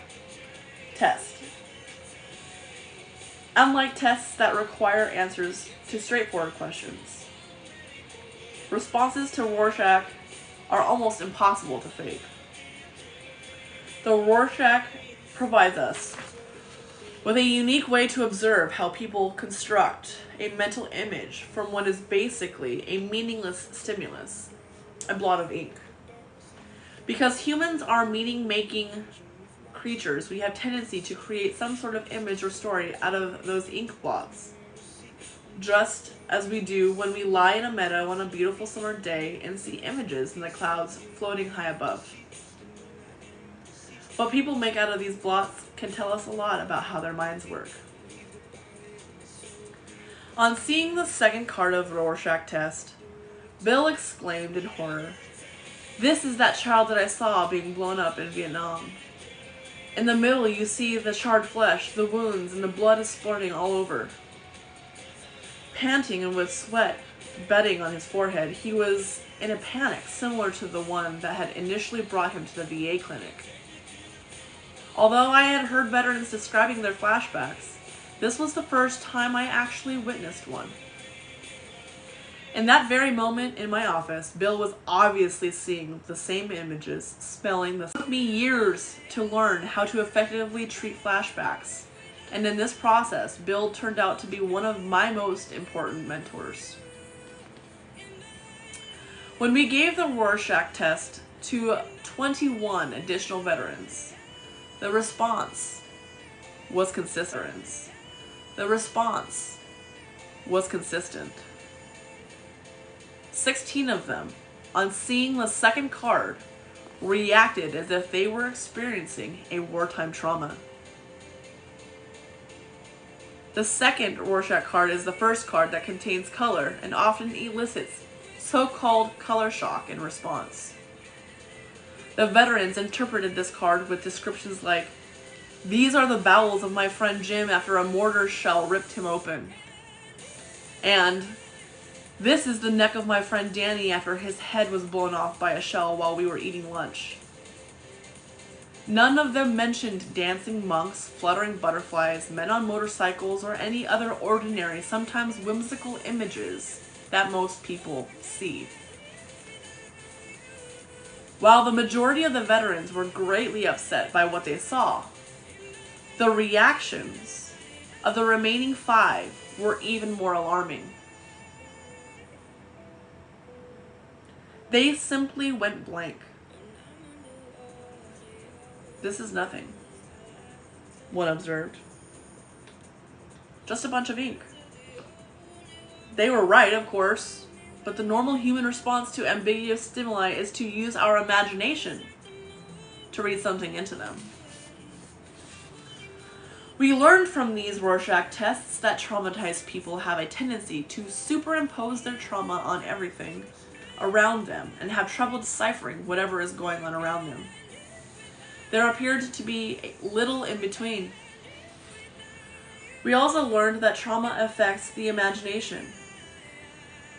test. Unlike tests that require answers to straightforward questions, responses to Rorschach are almost impossible to fake. The Rorschach provides us with a unique way to observe how people construct a mental image from what is basically a meaningless stimulus, a blot of ink. Because humans are meaning-making creatures, we have tendency to create some sort of image or story out of those ink blots, just as we do when we lie in a meadow on a beautiful summer day and see images in the clouds floating high above. What people make out of these blots can tell us a lot about how their minds work. On seeing the second card of the Rorschach test, Bill exclaimed in horror, "This is that child that I saw being blown up in Vietnam. In the middle you see the charred flesh, the wounds, and the blood is splurting all over." Panting and with sweat bedding on his forehead, he was in a panic similar to the one that had initially brought him to the VA clinic. Although I had heard veterans describing their flashbacks, this was the first time I actually witnessed one. In that very moment in my office, Bill was obviously seeing the same images, spelling this. It took me years to learn how to effectively treat flashbacks, and in this process, Bill turned out to be one of my most important mentors. When we gave the Rorschach test to 21 additional veterans, the response was consistent. The response was consistent. 16 of them, on seeing the second card, reacted as if they were experiencing a wartime trauma. The second Rorschach card is the first card that contains color and often elicits so-called color shock in response. The veterans interpreted this card with descriptions like, "These are the bowels of my friend Jim after a mortar shell ripped him open," and "This is the neck of my friend Danny after his head was blown off by a shell while we were eating lunch." None of them mentioned dancing monks, fluttering butterflies, men on motorcycles, or any other ordinary, sometimes whimsical images that most people see. While the majority of the veterans were greatly upset by what they saw, the reactions of the remaining 5 were even more alarming. They simply went blank. "This is nothing," one observed. "Just a bunch of ink." They were right, of course, but the normal human response to ambiguous stimuli is to use our imagination to read something into them. We learned from these Rorschach tests that traumatized people have a tendency to superimpose their trauma on everything around them and have trouble deciphering whatever is going on around them. There appeared to be little in between. We also learned that trauma affects the imagination.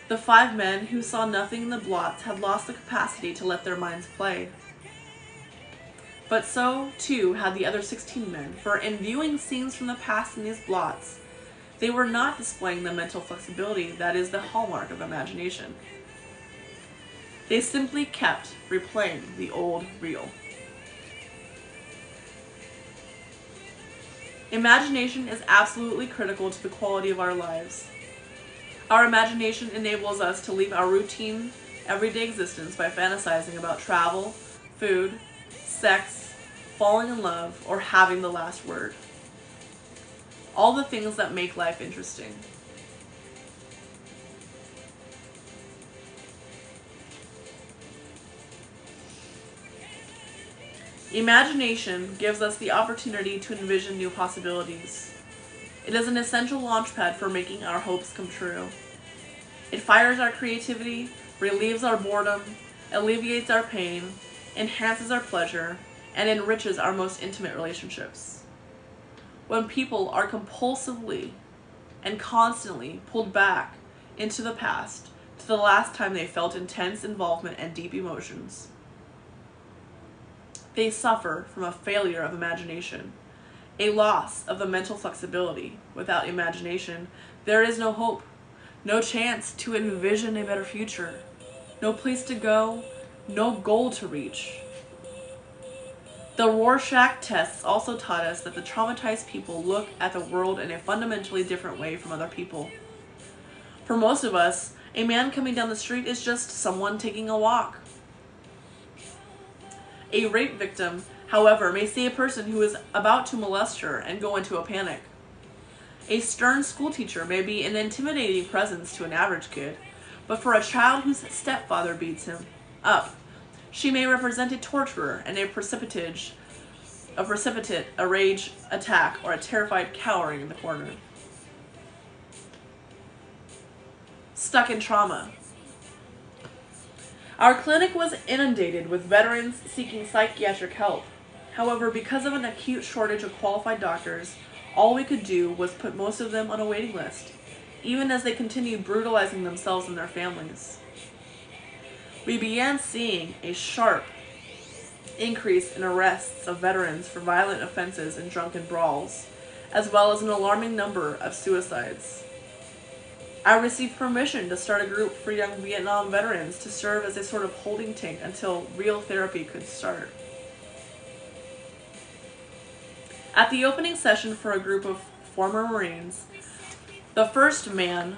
The 5 men who saw nothing in the blots had lost the capacity to let their minds play. But so, too, had the other 16 men, for in viewing scenes from the past in these blots, they were not displaying the mental flexibility that is the hallmark of imagination. They simply kept replaying the old reel. Imagination is absolutely critical to the quality of our lives. Our imagination enables us to leave our routine, everyday existence by fantasizing about travel, food, sex, falling in love, or having the last word. All the things that make life interesting. Imagination gives us the opportunity to envision new possibilities. It is an essential launchpad for making our hopes come true. It fires our creativity, relieves our boredom, alleviates our pain, enhances our pleasure, and enriches our most intimate relationships. When people are compulsively and constantly pulled back into the past to the last time they felt intense involvement and deep emotions, they suffer from a failure of imagination, a loss of the mental flexibility. Without imagination, there is no hope, no chance to envision a better future, no place to go, no goal to reach. The Rorschach tests also taught us that the traumatized people look at the world in a fundamentally different way from other people. For most of us, a man coming down the street is just someone taking a walk. A rape victim, however, may see a person who is about to molest her and go into a panic. A stern schoolteacher may be an intimidating presence to an average kid, but for a child whose stepfather beats him up, she may represent a torturer and a precipitate rage attack or a terrified cowering in the corner. Stuck in trauma. Our clinic was inundated with veterans seeking psychiatric help. However, because of an acute shortage of qualified doctors, all we could do was put most of them on a waiting list, even as they continued brutalizing themselves and their families. We began seeing a sharp increase in arrests of veterans for violent offenses and drunken brawls, as well as an alarming number of suicides. I received permission to start a group for young Vietnam veterans to serve as a sort of holding tank until real therapy could start. At the opening session for a group of former Marines, the first man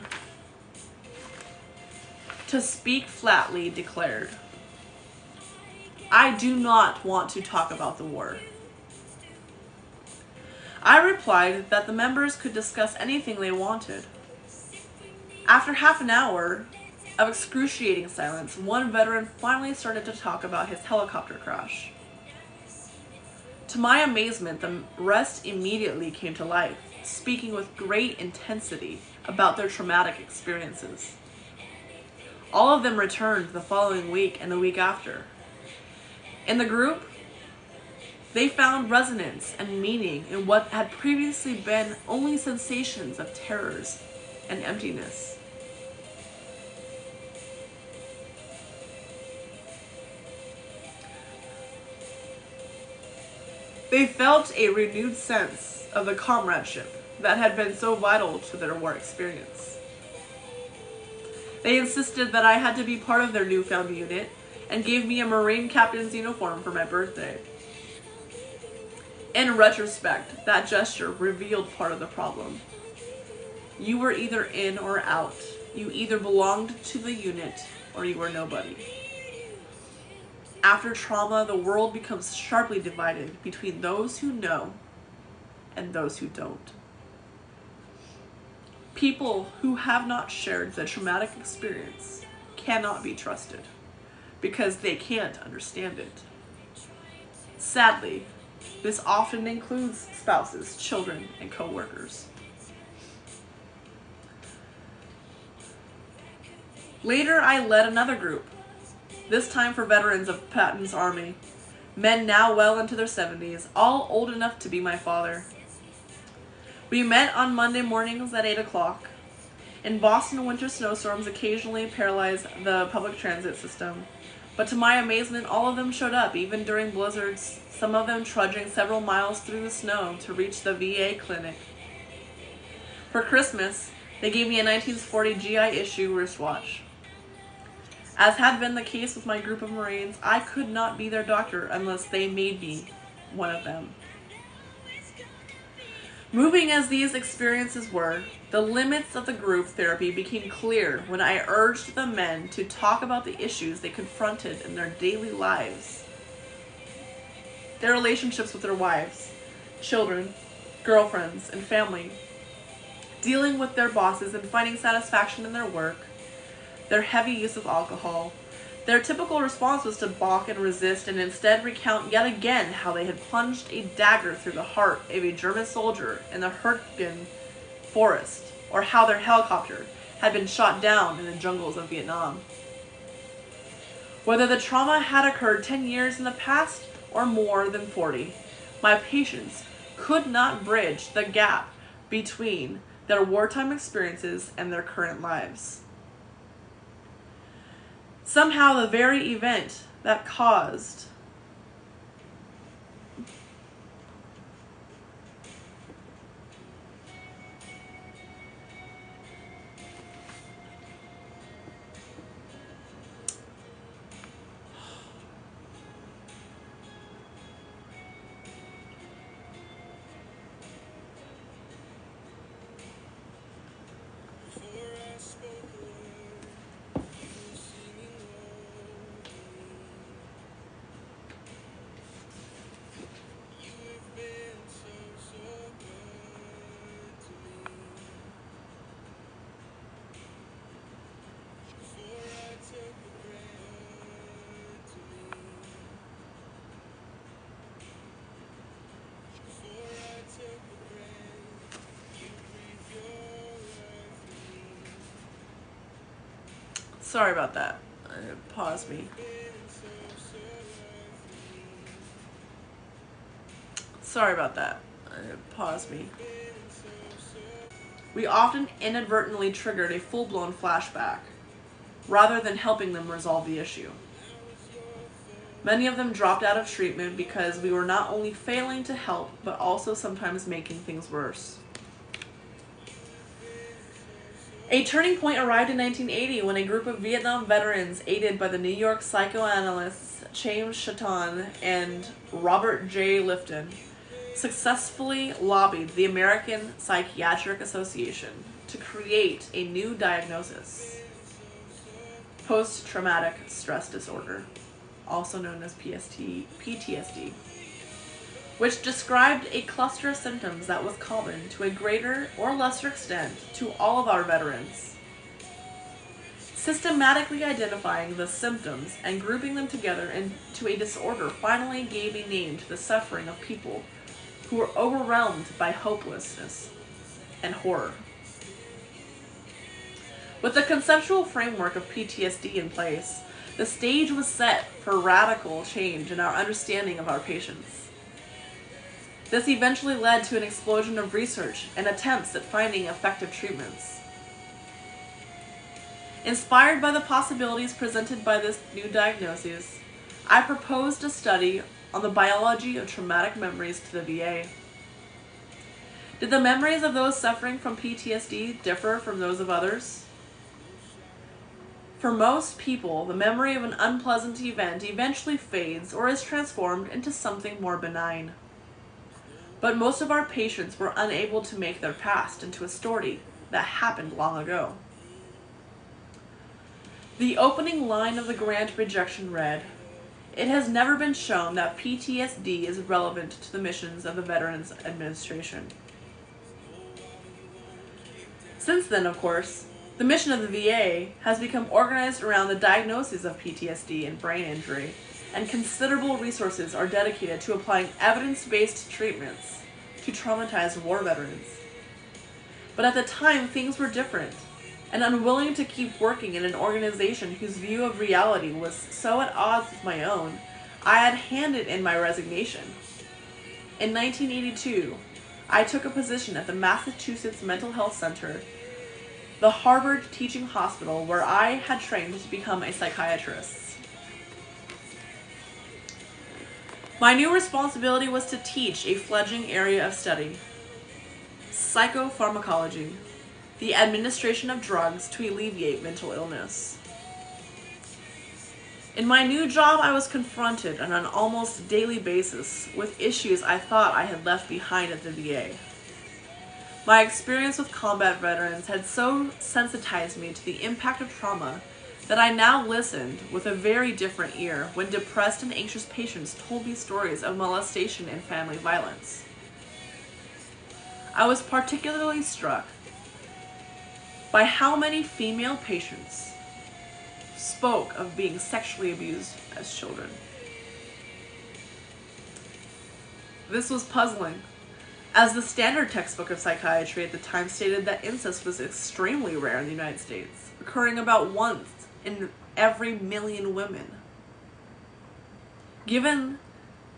to speak flatly declared, "I do not want to talk about the war." I replied that the members could discuss anything they wanted. After half an hour of excruciating silence, one veteran finally started to talk about his helicopter crash. To my amazement, the rest immediately came to life, speaking with great intensity about their traumatic experiences. All of them returned the following week and the week after. In the group, they found resonance and meaning in what had previously been only sensations of terrors and emptiness. They felt a renewed sense of the comradeship that had been so vital to their war experience. They insisted that I had to be part of their newfound unit and gave me a Marine captain's uniform for my birthday. In retrospect, that gesture revealed part of the problem. You were either in or out. You either belonged to the unit or you were nobody. After trauma, the world becomes sharply divided between those who know and those who don't. People who have not shared the traumatic experience cannot be trusted because they can't understand it. Sadly, This often includes spouses, children, and co-workers. Later, I led another group, this time for veterans of Patton's Army, men now well into their 70s, all old enough to be my father. We met on Monday mornings at 8 o'clock. In Boston, winter snowstorms occasionally paralyze the public transit system, but to my amazement, all of them showed up, even during blizzards, some of them trudging several miles through the snow to reach the VA clinic. For Christmas, they gave me a 1940 GI issue wristwatch. As had been the case with my group of Marines, I could not be their doctor unless they made me one of them. Moving as these experiences were, the limits of the group therapy became clear when I urged the men to talk about the issues they confronted in their daily lives. Their relationships with their wives, children, girlfriends, and family, dealing with their bosses and finding satisfaction in their work, their heavy use of alcohol. Their typical response was to balk and resist and instead recount yet again how they had plunged a dagger through the heart of a German soldier in the Hurtgen forest, or how their helicopter had been shot down in the jungles of Vietnam. Whether the trauma had occurred 10 years in the past or more than 40, my patients could not bridge the gap between their wartime experiences and their current lives. Somehow the very event that caused Sorry about that. Pause me. Sorry about that. Pause me. We often inadvertently triggered a full-blown flashback, rather than helping them resolve the issue. Many of them dropped out of treatment because we were not only failing to help, but also sometimes making things worse. A turning point arrived in 1980 when a group of Vietnam veterans, aided by the New York psychoanalysts James Chaton and Robert J. Lifton, successfully lobbied the American Psychiatric Association to create a new diagnosis: post-traumatic stress disorder, also known as PTSD, which described a cluster of symptoms that was common to a greater or lesser extent to all of our veterans. Systematically identifying the symptoms and grouping them together into a disorder finally gave a name to the suffering of people who were overwhelmed by hopelessness and horror. With the conceptual framework of PTSD in place, the stage was set for radical change in our understanding of our patients. This eventually led to an explosion of research and attempts at finding effective treatments. Inspired by the possibilities presented by this new diagnosis, I proposed a study on the biology of traumatic memories to the VA. Did the memories of those suffering from PTSD differ from those of others? For most people, the memory of an unpleasant event eventually fades or is transformed into something more benign. But most of our patients were unable to make their past into a story that happened long ago. The opening line of the grant rejection read, "It has never been shown that PTSD is relevant to the missions of the Veterans Administration." Since then, of course, the mission of the VA has become organized around the diagnosis of PTSD and brain injury, and considerable resources are dedicated to applying evidence-based treatments to traumatized war veterans. But at the time, things were different, and unwilling to keep working in an organization whose view of reality was so at odds with my own, I had handed in my resignation. In 1982, I took a position at the Massachusetts Mental Health Center, the Harvard teaching hospital where I had trained to become a psychiatrist. My new responsibility was to teach a fledgling area of study, psychopharmacology, the administration of drugs to alleviate mental illness. In my new job, I was confronted on an almost daily basis with issues I thought I had left behind at the VA. My experience with combat veterans had so sensitized me to the impact of trauma that I now listened with a very different ear when depressed and anxious patients told me stories of molestation and family violence. I was particularly struck by how many female patients spoke of being sexually abused as children. This was puzzling, as the standard textbook of psychiatry at the time stated that incest was extremely rare in the United States, occurring about once in every 1,000,000 women. Given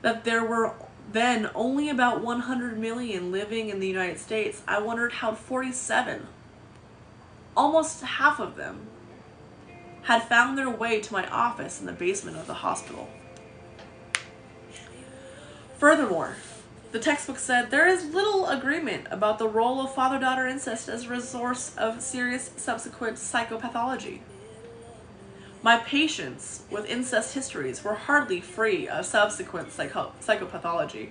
that there were then only about 100 million living in the United States, I wondered how 47, almost half of them, had found their way to my office in the basement of the hospital. Furthermore, the textbook said there is little agreement about the role of father-daughter incest as a source of serious subsequent psychopathology. My patients with incest histories were hardly free of subsequent psychopathology.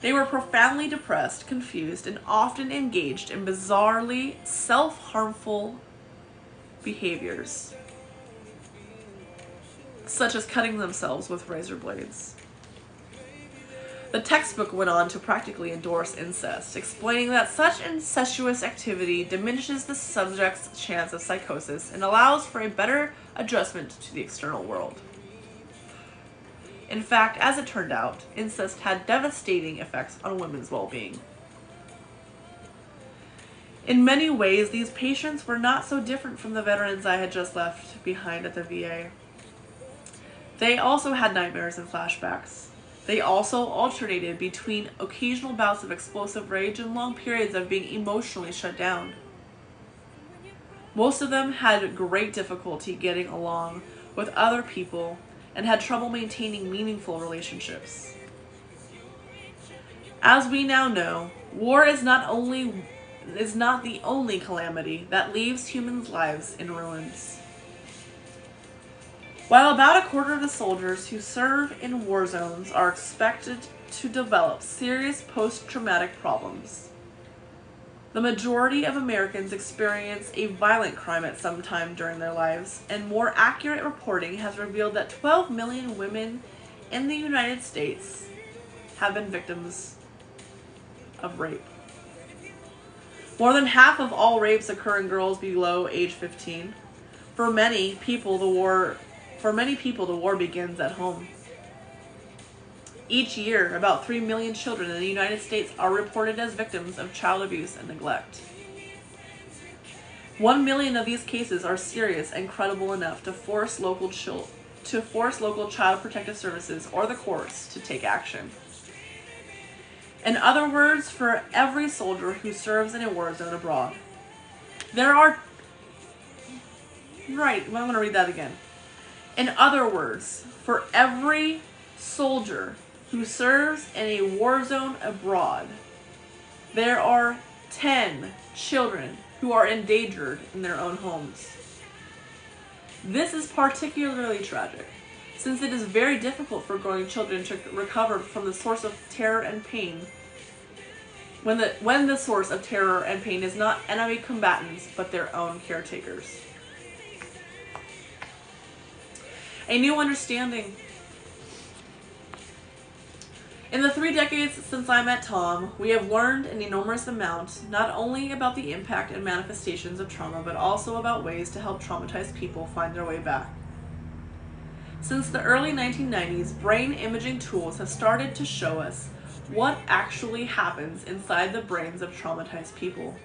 They were profoundly depressed, confused, and often engaged in bizarrely self-harmful behaviors, such as cutting themselves with razor blades. The textbook went on to practically endorse incest, explaining that such incestuous activity diminishes the subject's chance of psychosis and allows for a better adjustment to the external world. In fact, as it turned out, incest had devastating effects on women's well-being. In many ways, these patients were not so different from the veterans I had just left behind at the VA. They also had nightmares and flashbacks. They also alternated between occasional bouts of explosive rage and long periods of being emotionally shut down. Most of them had great difficulty getting along with other people and had trouble maintaining meaningful relationships. As we now know, war is not the only calamity that leaves humans' lives in ruins. While about a quarter of the soldiers who serve in war zones are expected to develop serious post-traumatic problems, the majority of Americans experience a violent crime at some time during their lives, and more accurate reporting has revealed that 12 million women in the United States have been victims of rape. More than half of all rapes occur in girls below age 15. For many people, the war begins at home. Each year, about 3 million children in the United States are reported as victims of child abuse and neglect. 1 million of these cases are serious and credible enough to force local child protective services or the courts to take action. In other words, for every soldier who serves in a war zone abroad, there are... Right, I'm going to read that again. In other words, for every soldier who serves in a war zone abroad, there are 10 children who are endangered in their own homes. This is particularly tragic, since it is very difficult for growing children to recover from the source of terror and pain when the source of terror and pain is not enemy combatants but their own caretakers. A new understanding. In the 3 decades since I met Tom, we have learned an enormous amount, not only about the impact and manifestations of trauma, but also about ways to help traumatized people find their way back. Since the early 1990s, brain imaging tools have started to show us what actually happens inside the brains of traumatized people.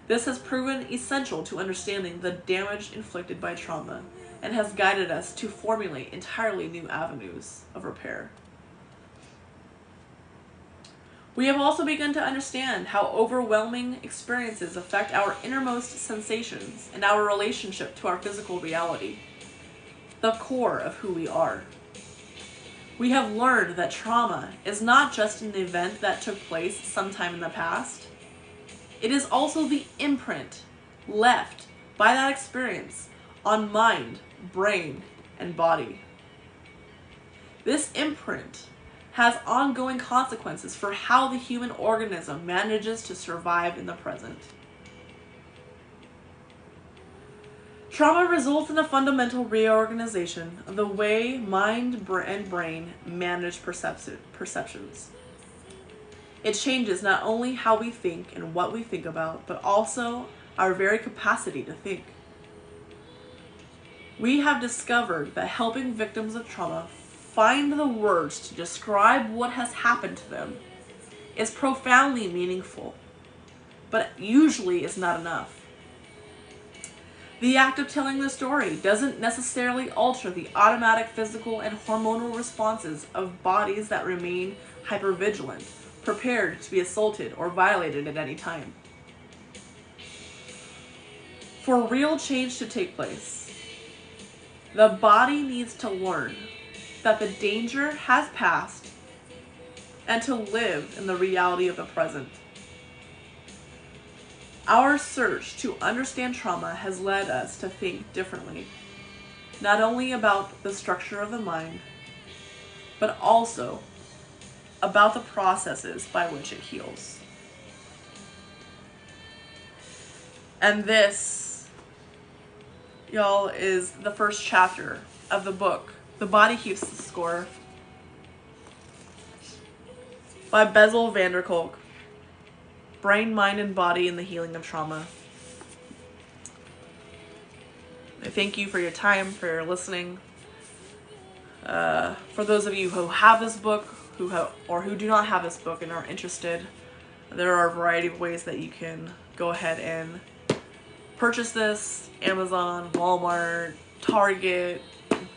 This has proven essential to understanding the damage inflicted by trauma and has guided us to formulate entirely new avenues of repair. We have also begun to understand how overwhelming experiences affect our innermost sensations and our relationship to our physical reality, the core of who we are. We have learned that trauma is not just an event that took place sometime in the past. It is also the imprint left by that experience on mind, brain, and body. This imprint has ongoing consequences for how the human organism manages to survive in the present. Trauma results in a fundamental reorganization of the way mind and brain manage perceptions. It changes not only how we think and what we think about, but also our very capacity to think. We have discovered that helping victims of trauma find the words to describe what has happened to them is profoundly meaningful, but usually is not enough. The act of telling the story doesn't necessarily alter the automatic physical and hormonal responses of bodies that remain hypervigilant, prepared to be assaulted or violated at any time. For real change to take place, the body needs to learn that the danger has passed and to live in the reality of the present. Our search to understand trauma has led us to think differently, not only about the structure of the mind, but also about the processes by which it heals. And this, y'all, is the first chapter of the book, The Body Keeps the Score, by Bessel Kolk. Brain, Mind, and Body in the Healing of Trauma. I thank you for your time, for your listening. For those of you who have this book, who do not have this book and are interested, there are a variety of ways that you can go ahead and purchase this. Amazon, Walmart, Target,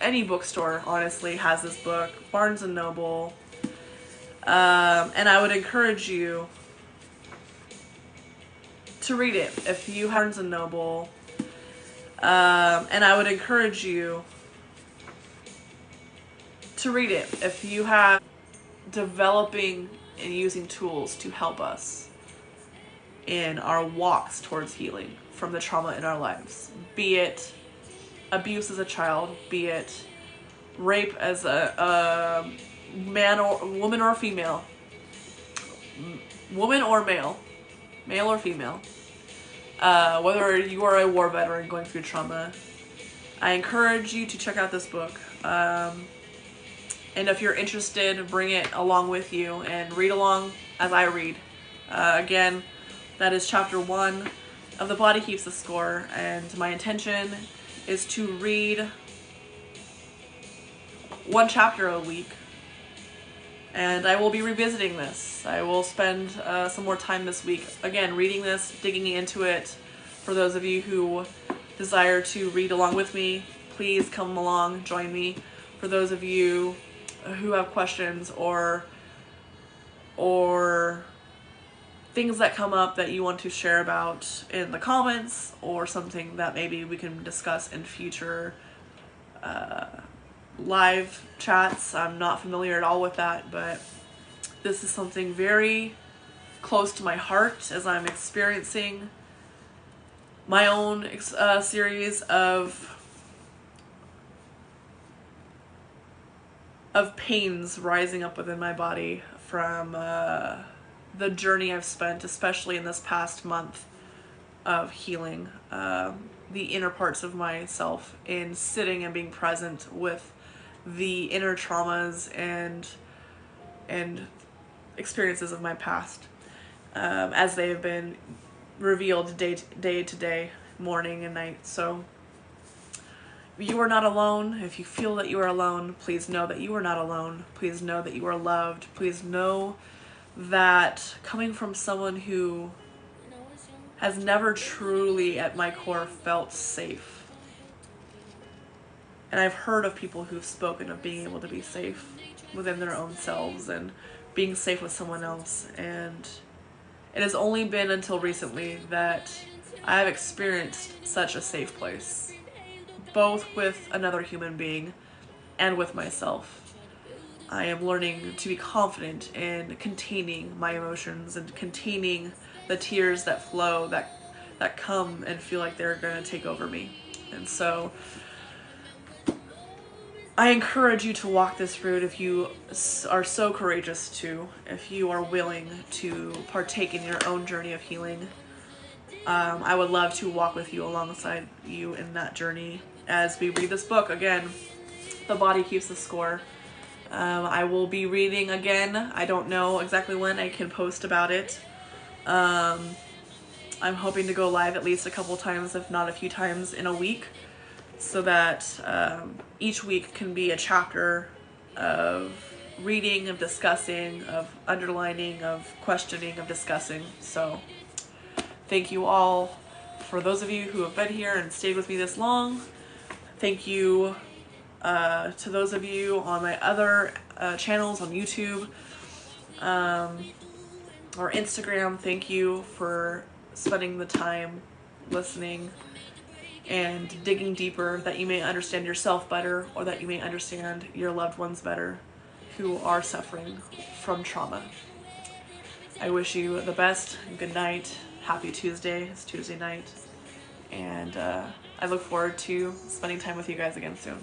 any bookstore, honestly, has this book. Barnes & Noble. And I would encourage you to read it if you have Barnes & Noble. And I would encourage you to read it if you have developing and using tools to help us in our walks towards healing from the trauma in our lives. Be it abuse as a child, be it rape as a man or woman or female, woman or male or female, whether you are a war veteran going through trauma. I encourage you to check out this book. And if you're interested, bring it along with you and read along as I read. Again, that is chapter 1 of The Body Keeps the Score, and my intention is to read one chapter a week. And I will be revisiting this. I will spend some more time this week, again, reading this, digging into it. For those of you who desire to read along with me, please come along, join me. For those of you who have questions or things that come up that you want to share about in the comments, or something that maybe we can discuss in future live chats. I'm not familiar at all with that, but this is something very close to my heart as I'm experiencing my own series of pains rising up within my body from the journey I've spent, especially in this past month, of healing the inner parts of myself, in sitting and being present with the inner traumas and experiences of my past as they have been revealed day to day, morning and night. So you are not alone. If you feel that you are alone, please know that you are not alone. Please know that you are loved. Please know that coming from someone who has never truly at my core felt safe. And I've heard of people who've spoken of being able to be safe within their own selves and being safe with someone else. And it has only been until recently that I have experienced such a safe place, both with another human being and with myself. I am learning to be confident in containing my emotions and containing the tears that flow, that come and feel like they're going to take over me. And so I encourage you to walk this route if you are so courageous to, if you are willing to partake in your own journey of healing. I would love to walk with you alongside you in that journey as we read this book. Again, The Body Keeps the Score. I will be reading again. I don't know exactly when I can post about it. I'm hoping to go live at least a couple times, if not a few times in a week, so that each week can be a chapter of reading, of discussing, of underlining, of questioning, of discussing. So thank you all for those of you who have been here and stayed with me this long. Thank you to those of you on my other channels on YouTube or Instagram. Thank you for spending the time listening and digging deeper, that you may understand yourself better, or that you may understand your loved ones better who are suffering from trauma. I wish you the best. Good night. Happy Tuesday. It's Tuesday night. And I look forward to spending time with you guys again soon.